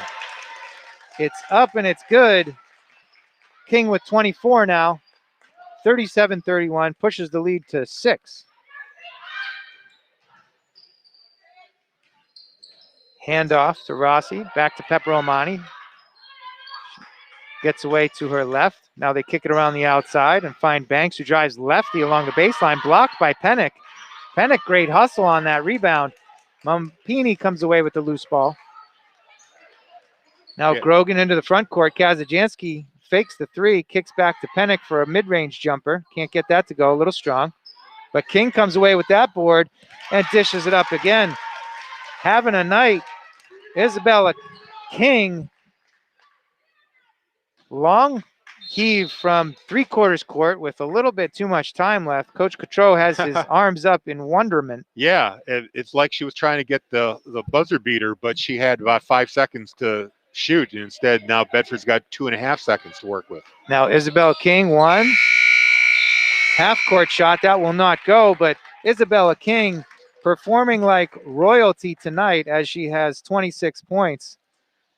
It's up and it's good. King with 24 now. 37-31, pushes the lead to 6. Handoff to Rossi, back to Pepper Omani. Gets away to her left. Now they kick it around the outside and find Banks, who drives lefty along the baseline, blocked by Pennick. Pennick, great hustle on that rebound. Mumpini comes away with the loose ball. Now Grogan into the front court. Kazajanski fakes the three, kicks back to Pennick for a mid-range jumper. Can't get that to go, a little strong. But King comes away with that board and dishes it up again. Having a night, Isabella King. Long heave from three-quarters court with a little bit too much time left. Coach Cotreau has his arms up in wonderment. Yeah, it's like she was trying to get the buzzer beater, but she had about 5 seconds to shoot. And instead, now Bedford's got 2.5 seconds to work with. Now Isabella King, one half-court shot. That will not go, but Isabella King performing like royalty tonight as she has 26 points.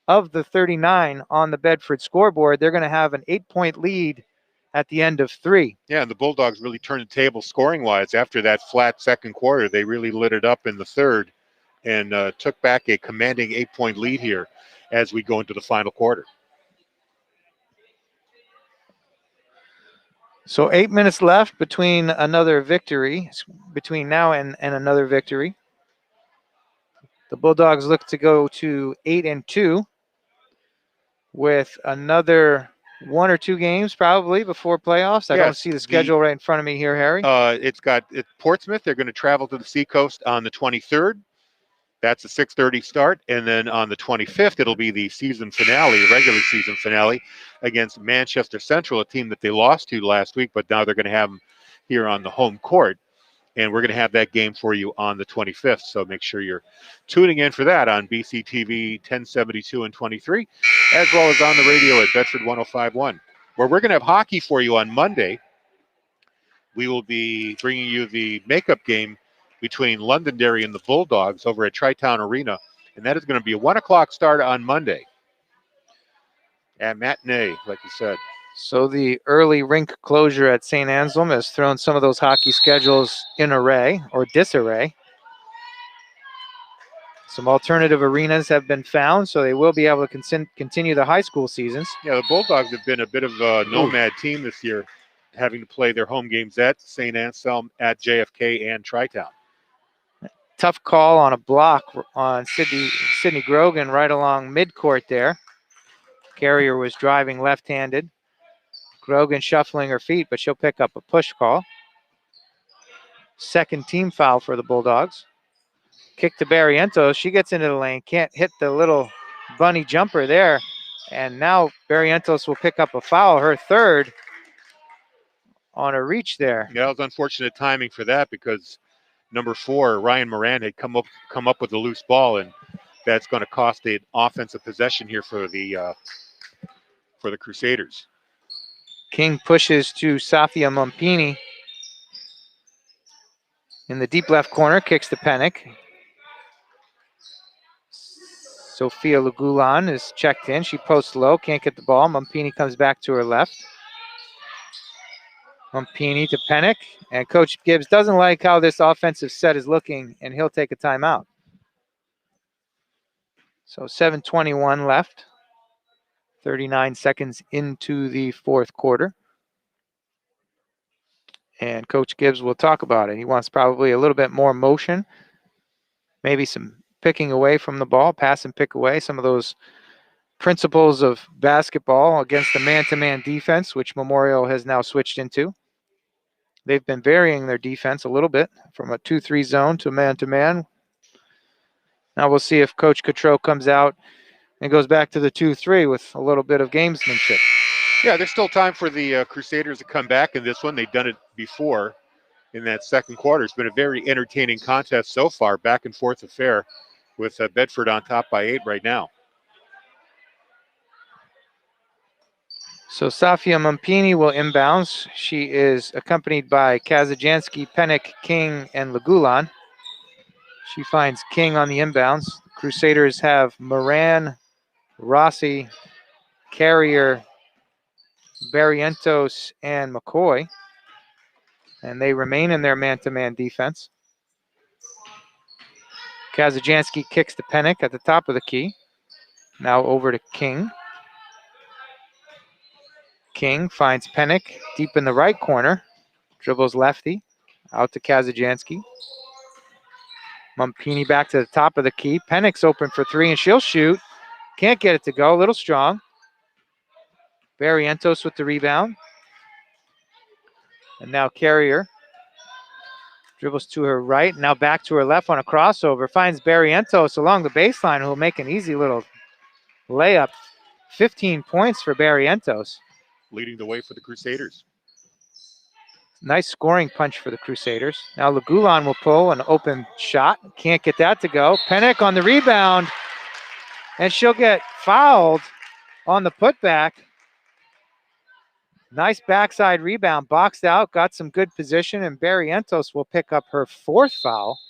Of the 39 on the Bedford scoreboard. They're going to have an 8-point lead at the end of 3. Yeah, and the Bulldogs really turned the table scoring-wise. After that flat second quarter, they really lit it up in the third and took back a commanding 8-point lead here as we go into the final quarter. So 8 minutes left between another victory, between now and another victory. The Bulldogs look to go to 8-2. With another 1 or 2 games probably before playoffs. I don't see the schedule right in front of me here, Harry. It's Portsmouth. They're going to travel to the Seacoast on the 23rd. That's a 6:30 start. And then on the 25th, it'll be the season finale, the regular season finale against Manchester Central, a team that they lost to last week, but now they're going to have them here on the home court. And we're going to have that game for you on the 25th. So make sure you're tuning in for that on BCTV 1072 and 23, as well as on the radio at Bedford 105.1, where we're going to have hockey for you on Monday. We will be bringing you the makeup game between Londonderry and the Bulldogs over at Tri-Town Arena. And that is going to be a 1 o'clock start on Monday. At matinee, like you said. So the early rink closure at St. Anselm has thrown some of those hockey schedules in array or disarray. Some alternative arenas have been found, so they will be able to continue the high school seasons. Yeah, the Bulldogs have been a bit of a nomad team this year, having to play their home games at St. Anselm, at JFK, and Tri-Town. Tough call on a block on Sydney Grogan right along midcourt there. Carrier was driving left-handed. Grogan shuffling her feet, but she'll pick up a push call. Second team foul for the Bulldogs. Kick to Barrientos. She gets into the lane. Can't hit the little bunny jumper there. And now Barrientos will pick up a foul, her third on a reach there. Yeah, it was unfortunate timing for that because number 4, Ryan Moran, had come up with a loose ball, and that's going to cost an offensive possession here for the Crusaders. King pushes to Safia Mumpini in the deep left corner, kicks to Pennick. Sophia Lagulan is checked in. She posts low, can't get the ball. Mumpini comes back to her left. Mumpini to Pennick. And Coach Gibbs doesn't like how this offensive set is looking, and he'll take a timeout. So 7:21 left. 39 seconds into the fourth quarter. And Coach Gibbs will talk about it. He wants probably a little bit more motion, maybe some picking away from the ball, pass and pick away, some of those principles of basketball against the man-to-man defense, which Memorial has now switched into. They've been varying their defense a little bit from a 2-3 zone to man-to-man. Now we'll see if Coach Cottrell comes out and goes back to the 2-3 with a little bit of gamesmanship. Yeah, there's still time for the Crusaders to come back in this one. They've done it before in that second quarter. It's been a very entertaining contest so far, back and forth affair with Bedford on top by 8 right now. So Safia Mumpini will inbounds. She is accompanied by Kazajansky, Pennick, King, and Lagulan. She finds King on the inbounds. Crusaders have Moran, Rossi, Carrier, Barrientos, and McCoy. And they remain in their man-to-man defense. Kazajansky kicks to Pennick at the top of the key. Now over to King. King finds Pennick deep in the right corner. Dribbles lefty. Out to Kazajansky. Mumpini back to the top of the key. Pennick's open for 3, and she'll shoot. Can't get it to go. A little strong. Barrientos with the rebound. And now Carrier dribbles to her right. Now back to her left on a crossover. Finds Barrientos along the baseline, who will make an easy little layup. 15 points for Barrientos. Leading the way for the Crusaders. Nice scoring punch for the Crusaders. Now Lagulan will pull an open shot. Can't get that to go. Pennick on the rebound. And she'll get fouled on the putback. Nice backside rebound. Boxed out. Got some good position. And Barrientos will pick up her 4th foul.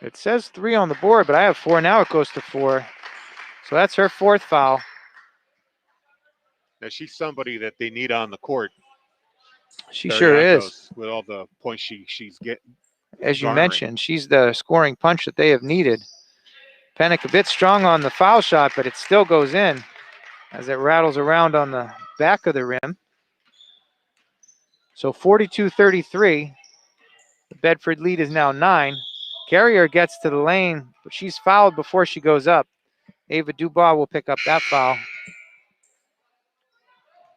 It says 3 on the board, but I have 4 now. It goes to 4. So that's her 4th foul. Now she's somebody that they need on the court. She sure is. With all the points she's getting. As you mentioned, she's the scoring punch that they have needed. Pennick a bit strong on the foul shot, but it still goes in as it rattles around on the back of the rim. So 42-33. The Bedford lead is now 9. Carrier gets to the lane, but she's fouled before she goes up. Ava Dubois will pick up that foul.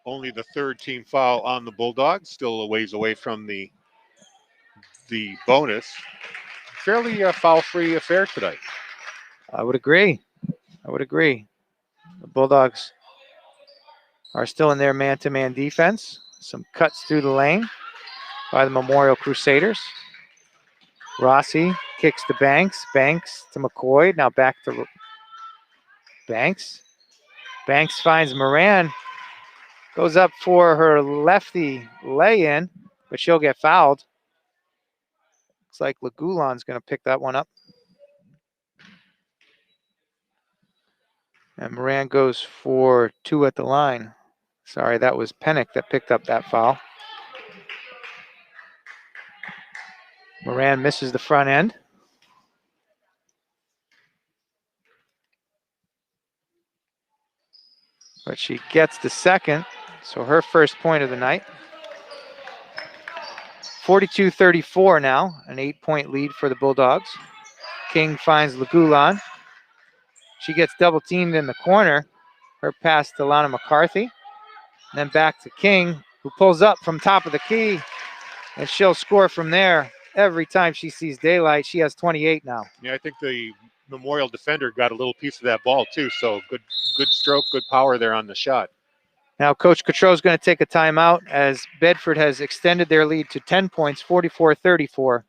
Only the 3rd team foul on the Bulldogs, still a ways away from the bonus. Fairly foul-free affair tonight. I would agree. The Bulldogs are still in their man-to-man defense. Some cuts through the lane by the Memorial Crusaders. Rossi kicks to Banks. Banks to McCoy. Now back to Banks. Banks finds Moran. Goes up for her lefty lay-in, but she'll get fouled. Looks like Lagulan's going to pick that one up. And Moran goes for 2 at the line. Sorry, that was Pennick that picked up that foul. Moran misses the front end. But she gets the second, so her first point of the night. 42-34 now, an 8-point lead for the Bulldogs. King finds Lagulan. She gets double teamed in the corner. Her pass to Lana McCarthy. And then back to King, who pulls up from top of the key, and she'll score from there every time she sees daylight. She has 28 now. Yeah, I think the Memorial defender got a little piece of that ball too. So good stroke, good power there on the shot. Now Coach Cotreau is going to take a timeout as Bedford has extended their lead to 10 points, 44-34.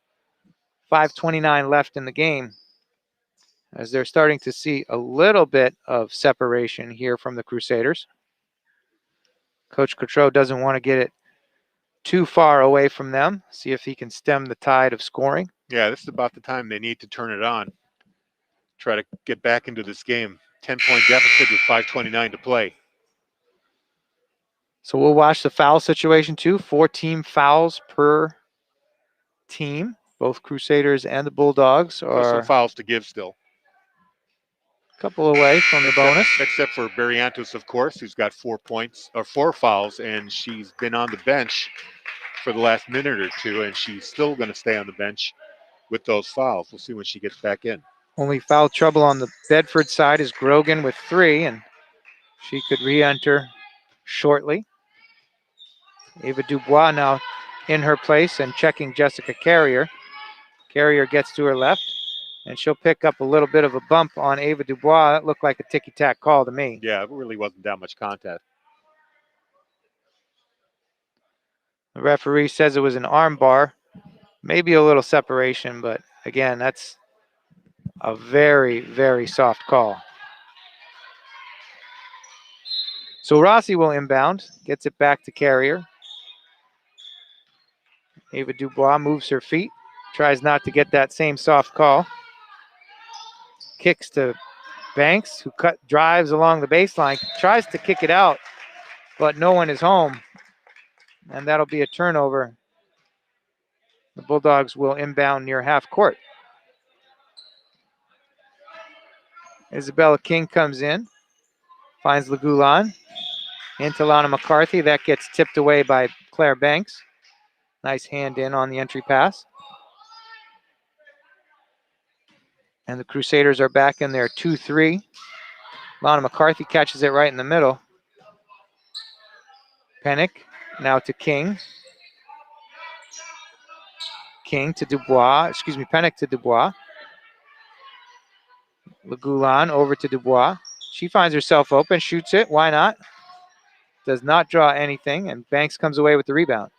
5:29 left in the game, as they're starting to see a little bit of separation here from the Crusaders. Coach Cotreau doesn't want to get it too far away from them, see if he can stem the tide of scoring. Yeah, this is about the time they need to turn it on. Try to get back into this game. 10-point deficit with 5:29 to play. So we'll watch the foul situation too. 4 team fouls per team. Both Crusaders and the Bulldogs So some are fouls to give still. a couple away from the bonus. Except for Barrientos, of course, who's got 4 points or 4 fouls, and she's been on the bench for the last minute or two, and she's still going to stay on the bench with those fouls. We'll see when she gets back in. Only foul trouble on the Bedford side is Grogan with 3, and she could re-enter shortly. Ava Dubois now in her place and checking Jessica Carrier. Carrier gets to her left, and she'll pick up a little bit of a bump on Ava Dubois. That looked like a ticky-tack call to me. Yeah, it really wasn't that much contact. The referee says it was an arm bar, maybe a little separation, but again, that's a very, very soft call. So Rossi will inbound, gets it back to Carrier. Ava Dubois moves her feet, tries not to get that same soft call. Kicks to Banks, who drives along the baseline, tries to kick it out, but no one is home. And that'll be a turnover. The Bulldogs will inbound near half court. Isabella King comes in, finds Lagulan, into Lana McCarthy. That gets tipped away by Claire Banks. Nice hand in on the entry pass. And the Crusaders are back in their 2-3. Lana McCarthy catches it right in the middle. Pennick now to King. Pennick to Dubois. Lagulan over to Dubois. She finds herself open, shoots it. Why not? Does not draw anything, and Banks comes away with the rebound.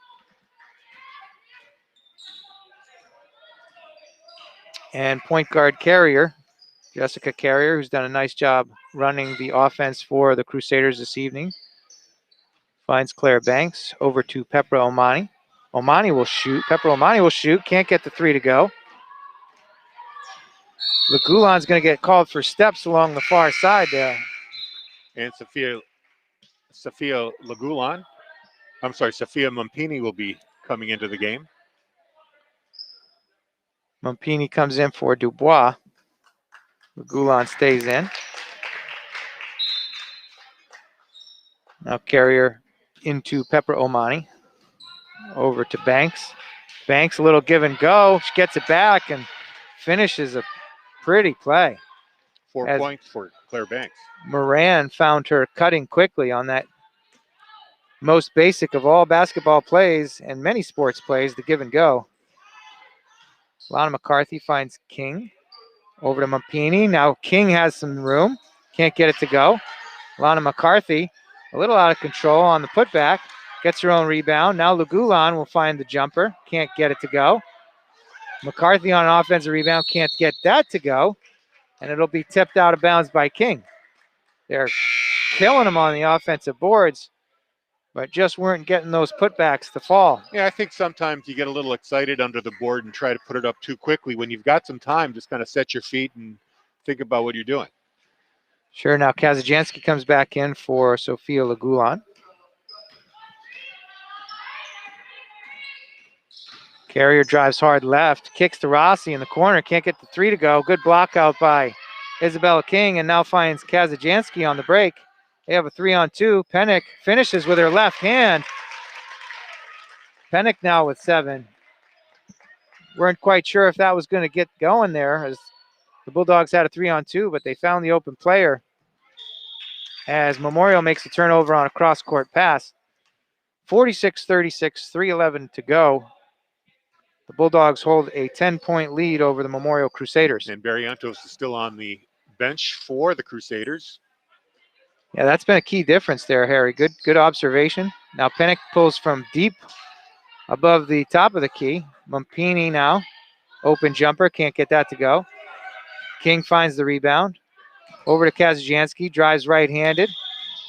And point guard Carrier, Jessica Carrier, who's done a nice job running the offense for the Crusaders this evening, finds Claire Banks over to Pepper Omani. Omani will shoot. Pepper Omani will shoot. Can't get the 3 to go. Lagulan's going to get called for steps along the far side there. And Sophia Lagulan, Sophia Mumpini will be coming into the game. Mumpini comes in for Dubois. Lagulan stays in. Now Carrier into Pepper Omani. Over to Banks. Banks, a little give and go. She gets it back and finishes a pretty play. 4 points for Claire Banks. Moran found her cutting quickly on that most basic of all basketball plays and many sports plays, the give and go. Lana McCarthy finds King. Over to Mumpini. Now King has some room. Can't get it to go. Lana McCarthy, a little out of control on the putback. Gets her own rebound. Now Lagulan will find the jumper. Can't get it to go. McCarthy on an offensive rebound. Can't get that to go. And it'll be tipped out of bounds by King. They're killing him on the offensive boards, but just weren't getting those putbacks to fall. Yeah, I think sometimes you get a little excited under the board and try to put it up too quickly. When you've got some time, just kind of set your feet and think about what you're doing. Sure, now Kazajansky comes back in for Sophia Lagulan. Carrier drives hard left, kicks to Rossi in the corner, can't get the 3 to go. Good block out by Isabella King, and now finds Kazajansky on the break. They have a 3-on-2. Pennick finishes with her left hand. Pennick now with 7. weren't quite sure if that was going to get going there, as the Bulldogs had a 3-on-2, but they found the open player as Memorial makes a turnover on a cross-court pass. 46-36, 3:11 to go. The Bulldogs hold a 10-point lead over the Memorial Crusaders. And Barrientos is still on the bench for the Crusaders. Yeah, that's been a key difference there, Harry. Good observation. Now Pennick pulls from deep above the top of the key. Mumpini now, open jumper, can't get that to go. King finds the rebound. Over to Kazajansky, drives right-handed,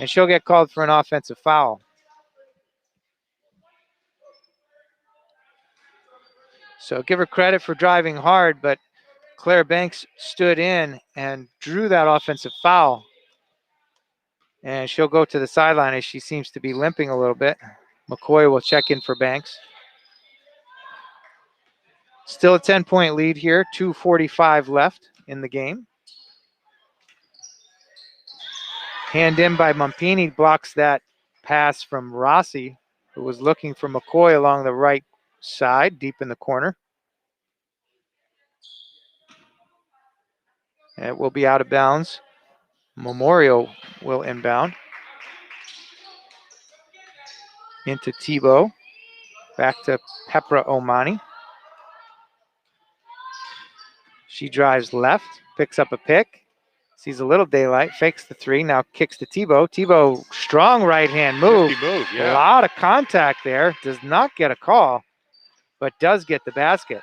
and she'll get called for an offensive foul. So give her credit for driving hard, but Claire Banks stood in and drew that offensive foul. And she'll go to the sideline as she seems to be limping a little bit. McCoy will check in for Banks. Still a 10-point lead here, 2:45 left in the game. Hand in by Mumpini, blocks that pass from Rossi, who was looking for McCoy along the right side, deep in the corner. It will be out of bounds. Memorial will inbound. Into Tebow. Back to Pepra Omani. She drives left, picks up a pick. Sees a little daylight, fakes the three, now kicks to Tebow. Tebow, strong right-hand move. Yeah. A lot of contact there. Does not get a call, but does get the basket.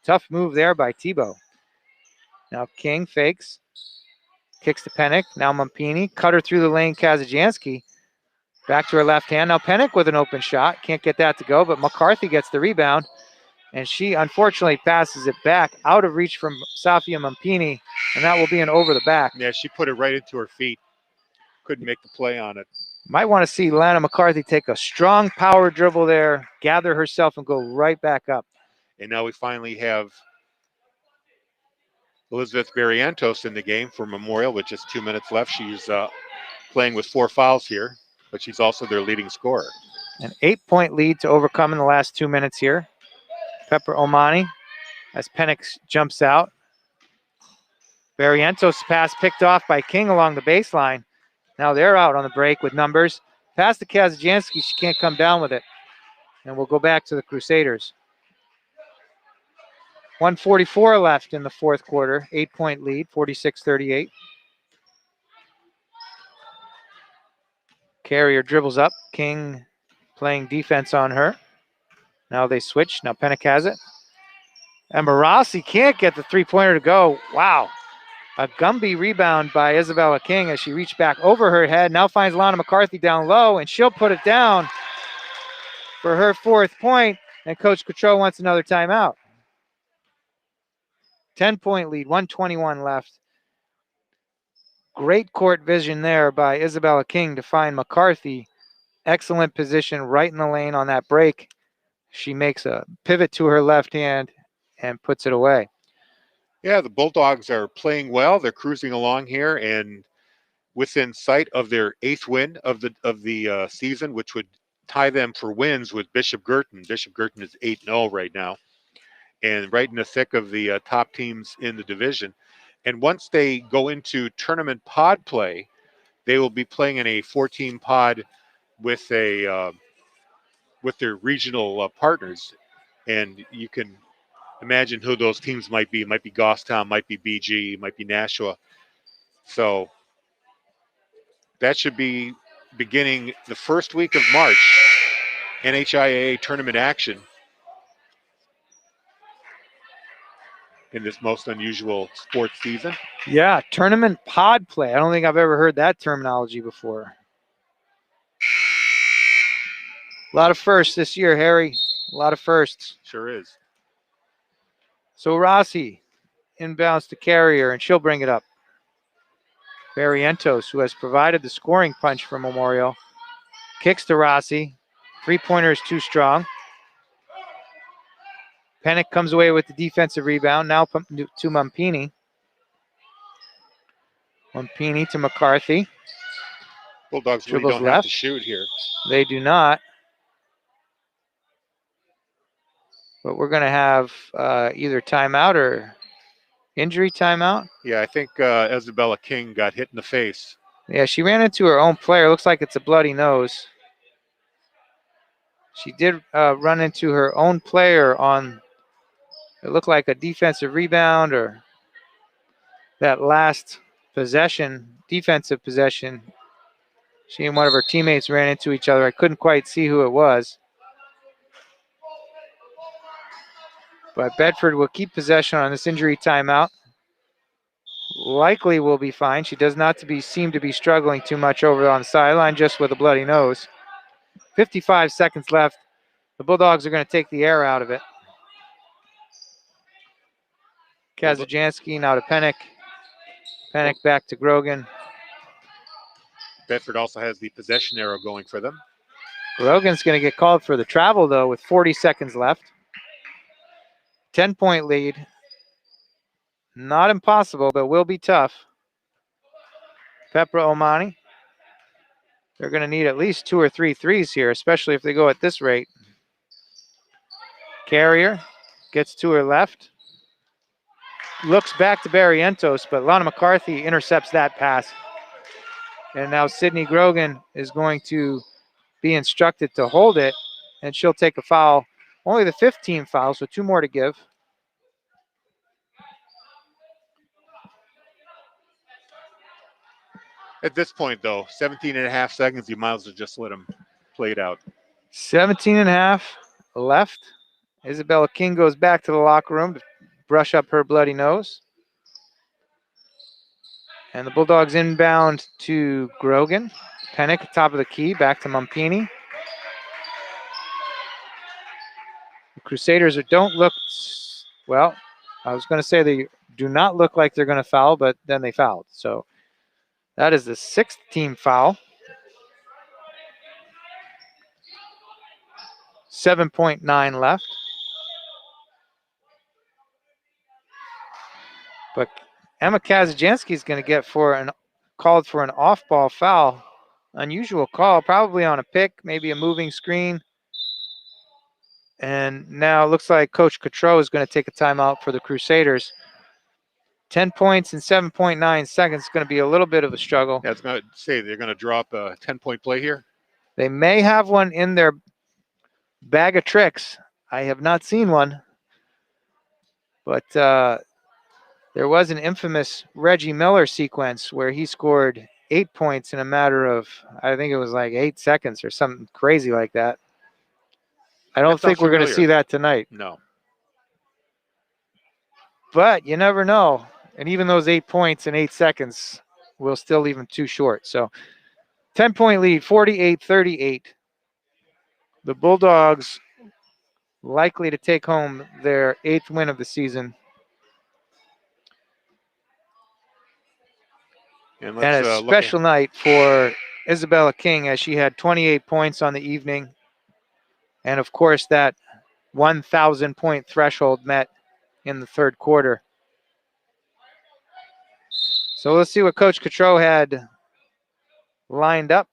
Tough move there by Tebow. Now King fakes, kicks to Pennick. Now Mumpini, cutter through the lane, Kazajansky. Back to her left hand. Now Pennick with an open shot. Can't get that to go, but McCarthy gets the rebound. And she unfortunately passes it back out of reach from Safia Mumpini, and that will be an over the back. Yeah, she put it right into her feet. Couldn't make the play on it. Might want to see Lana McCarthy take a strong power dribble there, gather herself, and go right back up. And now we finally have Elizabeth Barrientos in the game for Memorial with just 2 minutes left. She's playing with 4 fouls here, but she's also their leading scorer. An 8-point lead to overcome in the last 2 minutes here. Pepper Omani as Penix jumps out. Barrientos pass picked off by King along the baseline. Now they're out on the break with numbers. Pass to Kazajansky, she can't come down with it. And we'll go back to the Crusaders. 1:44 left in the fourth quarter, 8-point lead, 46-38. Carrier dribbles up, King playing defense on her. Now they switch, now Pennick has it. And Barassi can't get the three-pointer to go. Wow. A Gumby rebound by Isabella King as she reached back over her head. Now finds Lana McCarthy down low, and she'll put it down for her 4th point. And Coach Cottrell wants another timeout. 10-point lead, 1:21 left. Great court vision there by Isabella King to find McCarthy. Excellent position right in the lane on that break. She makes a pivot to her left hand and puts it away. Yeah, the Bulldogs are playing well. They're cruising along here and within sight of their 8th win of the season, which would tie them for wins with Bishop Girton. Bishop Girton is 8-0 right now, and right in the thick of the top teams in the division. And once they go into tournament pod play, they will be playing in a 14 pod with a with their regional partners, and you can imagine who those teams might be. It might be Goffstown, might be BG, might be Nashua. So that should be beginning the first week of March, NHIAA tournament action in this most unusual sports season. Yeah, tournament pod play. I don't think I've ever heard that terminology before. A lot of firsts this year, Harry. A lot of firsts. Sure is. So Rossi inbounds to Carrier, and she'll bring it up. Barrientos, who has provided the scoring punch for Memorial, kicks to Rossi. Three-pointer is too strong. Pennick comes away with the defensive rebound. Now to Mumpini. Mumpini to McCarthy. Bulldogs really Dribbles don't have left. to shoot here. They do not. But we're going to have either timeout or injury timeout. Yeah, I think Isabella King got hit in the face. Yeah, she ran into her own player. Looks like it's a bloody nose. She did run into her own player on, it looked like a defensive rebound or that last possession, defensive possession. She and one of her teammates ran into each other. I couldn't quite see who it was. But Bedford will keep possession on this injury timeout. Likely will be fine. She does not seem to be struggling too much over on the sideline, just with a bloody nose. 55 seconds left. The Bulldogs are going to take the air out of it. Kazajansky now to Pennick. Pennick back to Grogan. Bedford also has the possession arrow going for them. Grogan's going to get called for the travel, though, with 40 seconds left. 10-point lead. Not impossible, but will be tough. Pepra Omani. They're going to need at least 2 or 3 threes here, especially if they go at this rate. Carrier gets to her left. Looks back to Barrientos, but Lana McCarthy intercepts that pass. And now Sydney Grogan is going to be instructed to hold it, and she'll take a foul. Only the 15th foul, so 2 more to give. At this point, though, 17 and a half seconds, you might as well just let them play it out. 17 and a half left. Isabella King goes back to the locker room to brush up her bloody nose. And the Bulldogs inbound to Grogan. Pennick, top of the key, back to Mumpini. The Crusaders don't look, well, I was going to say they do not look like they're going to foul, but then they fouled. So that is the 6th team foul. 7.9 left. But Emma Kazajansky is going to get called for an off-ball foul. Unusual call, probably on a pick, maybe a moving screen. And now it looks like Coach Cotreau is going to take a timeout for the Crusaders. 10 points in 7.9 seconds is going to be a little bit of a struggle. Yeah, I was going to say they're going to drop a 10-point play here. They may have one in their bag of tricks. I have not seen one. But there was an infamous Reggie Miller sequence where he scored 8 points in a matter of, I think it was like 8 seconds or something crazy like that. I don't think we're going to see that tonight. No. But you never know. And even those 8 points in 8 seconds will still leave them too short. So 10-point lead, 48-38. The Bulldogs likely to take home their 8th win of the season. And a special night for Isabella King, as she had 28 points on the evening. And of course, that 1,000-point threshold met in the 3rd quarter. So let's see what Coach Cotreau had lined up.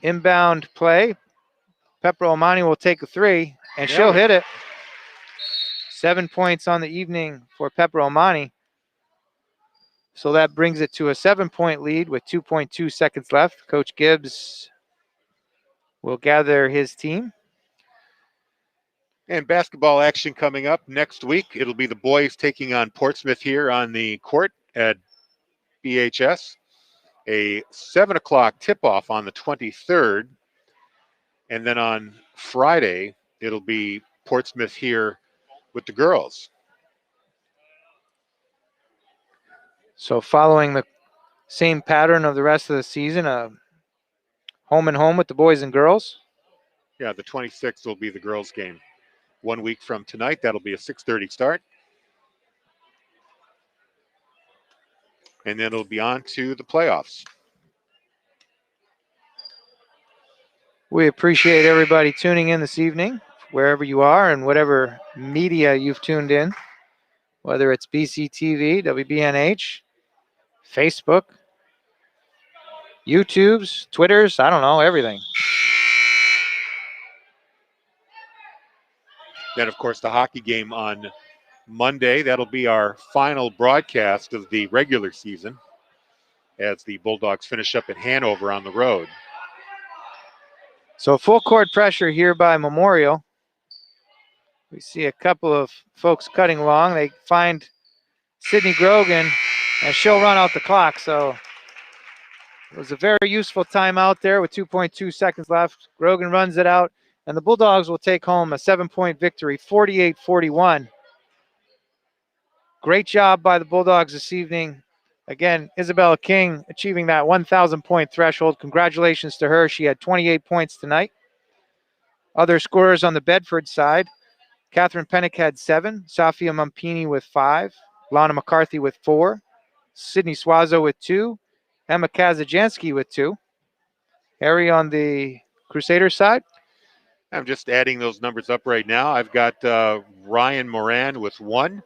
Inbound play. Pepper Omani will take a 3, and she'll hit it. 7 points on the evening for Pepper Omani. So that brings it to a 7-point lead with 2.2 seconds left. Coach Gibbs will gather his team. And basketball action coming up next week. It'll be the boys taking on Portsmouth here on the court at BHS. A 7 o'clock tip-off on the 23rd. And then on Friday, it'll be Portsmouth here with the girls. So following the same pattern of the rest of the season, home and home with the boys and girls. Yeah, the 26th will be the girls' game. 1 week from tonight, that'll be a 6:30 start. And then it'll be on to the playoffs. We appreciate everybody tuning in this evening, wherever you are and whatever media you've tuned in, whether it's BCTV, WBNH, Facebook, YouTubes, Twitters, I don't know, everything. Then, of course, the hockey game on Monday. That'll be our final broadcast of the regular season as the Bulldogs finish up in Hanover on the road. So full court pressure here by Memorial. We see a couple of folks cutting long. They find Sydney Grogan, and she'll run out the clock. So it was a very useful timeout there with 2.2 seconds left. Grogan runs it out, and the Bulldogs will take home a 7-point victory, 48-41. Great job by the Bulldogs this evening. Again, Isabella King achieving that 1,000-point threshold. Congratulations to her. She had 28 points tonight. Other scorers on the Bedford side, Catherine Pennick had 7, Safia Mumpini with 5, Lana McCarthy with 4, Sydney Swazo with 2, Emma Kazajanski with 2. Harry on the Crusaders side. I'm just adding those numbers up right now. I've got Ryan Moran with 1,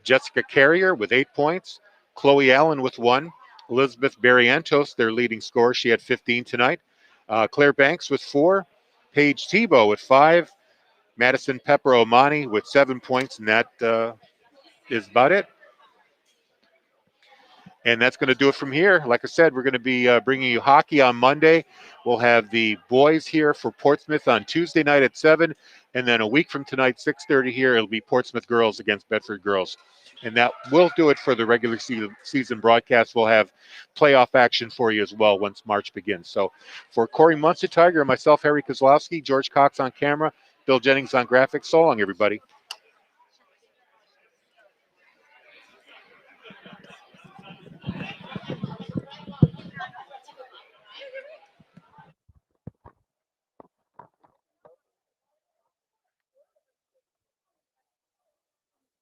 Jessica Carrier with 8 points, Chloe Allen with 1, Elizabeth Barrientos, their leading scorer. She had 15 tonight. Claire Banks with 4, Paige Tebow with 5, Madison Pepper Omani with 7 points, and that is about it. And that's going to do it from here. Like I said, we're going to be bringing you hockey on Monday. We'll have the boys here for Portsmouth on Tuesday night at 7. And then a week from tonight, 6:30 here, it'll be Portsmouth girls against Bedford girls. And that will do it for the regular season broadcast. We'll have playoff action for you as well once March begins. So for Corey Munster Tiger and myself, Harry Kozlowski, George Cox on camera, Bill Jennings on graphics, so long, everybody.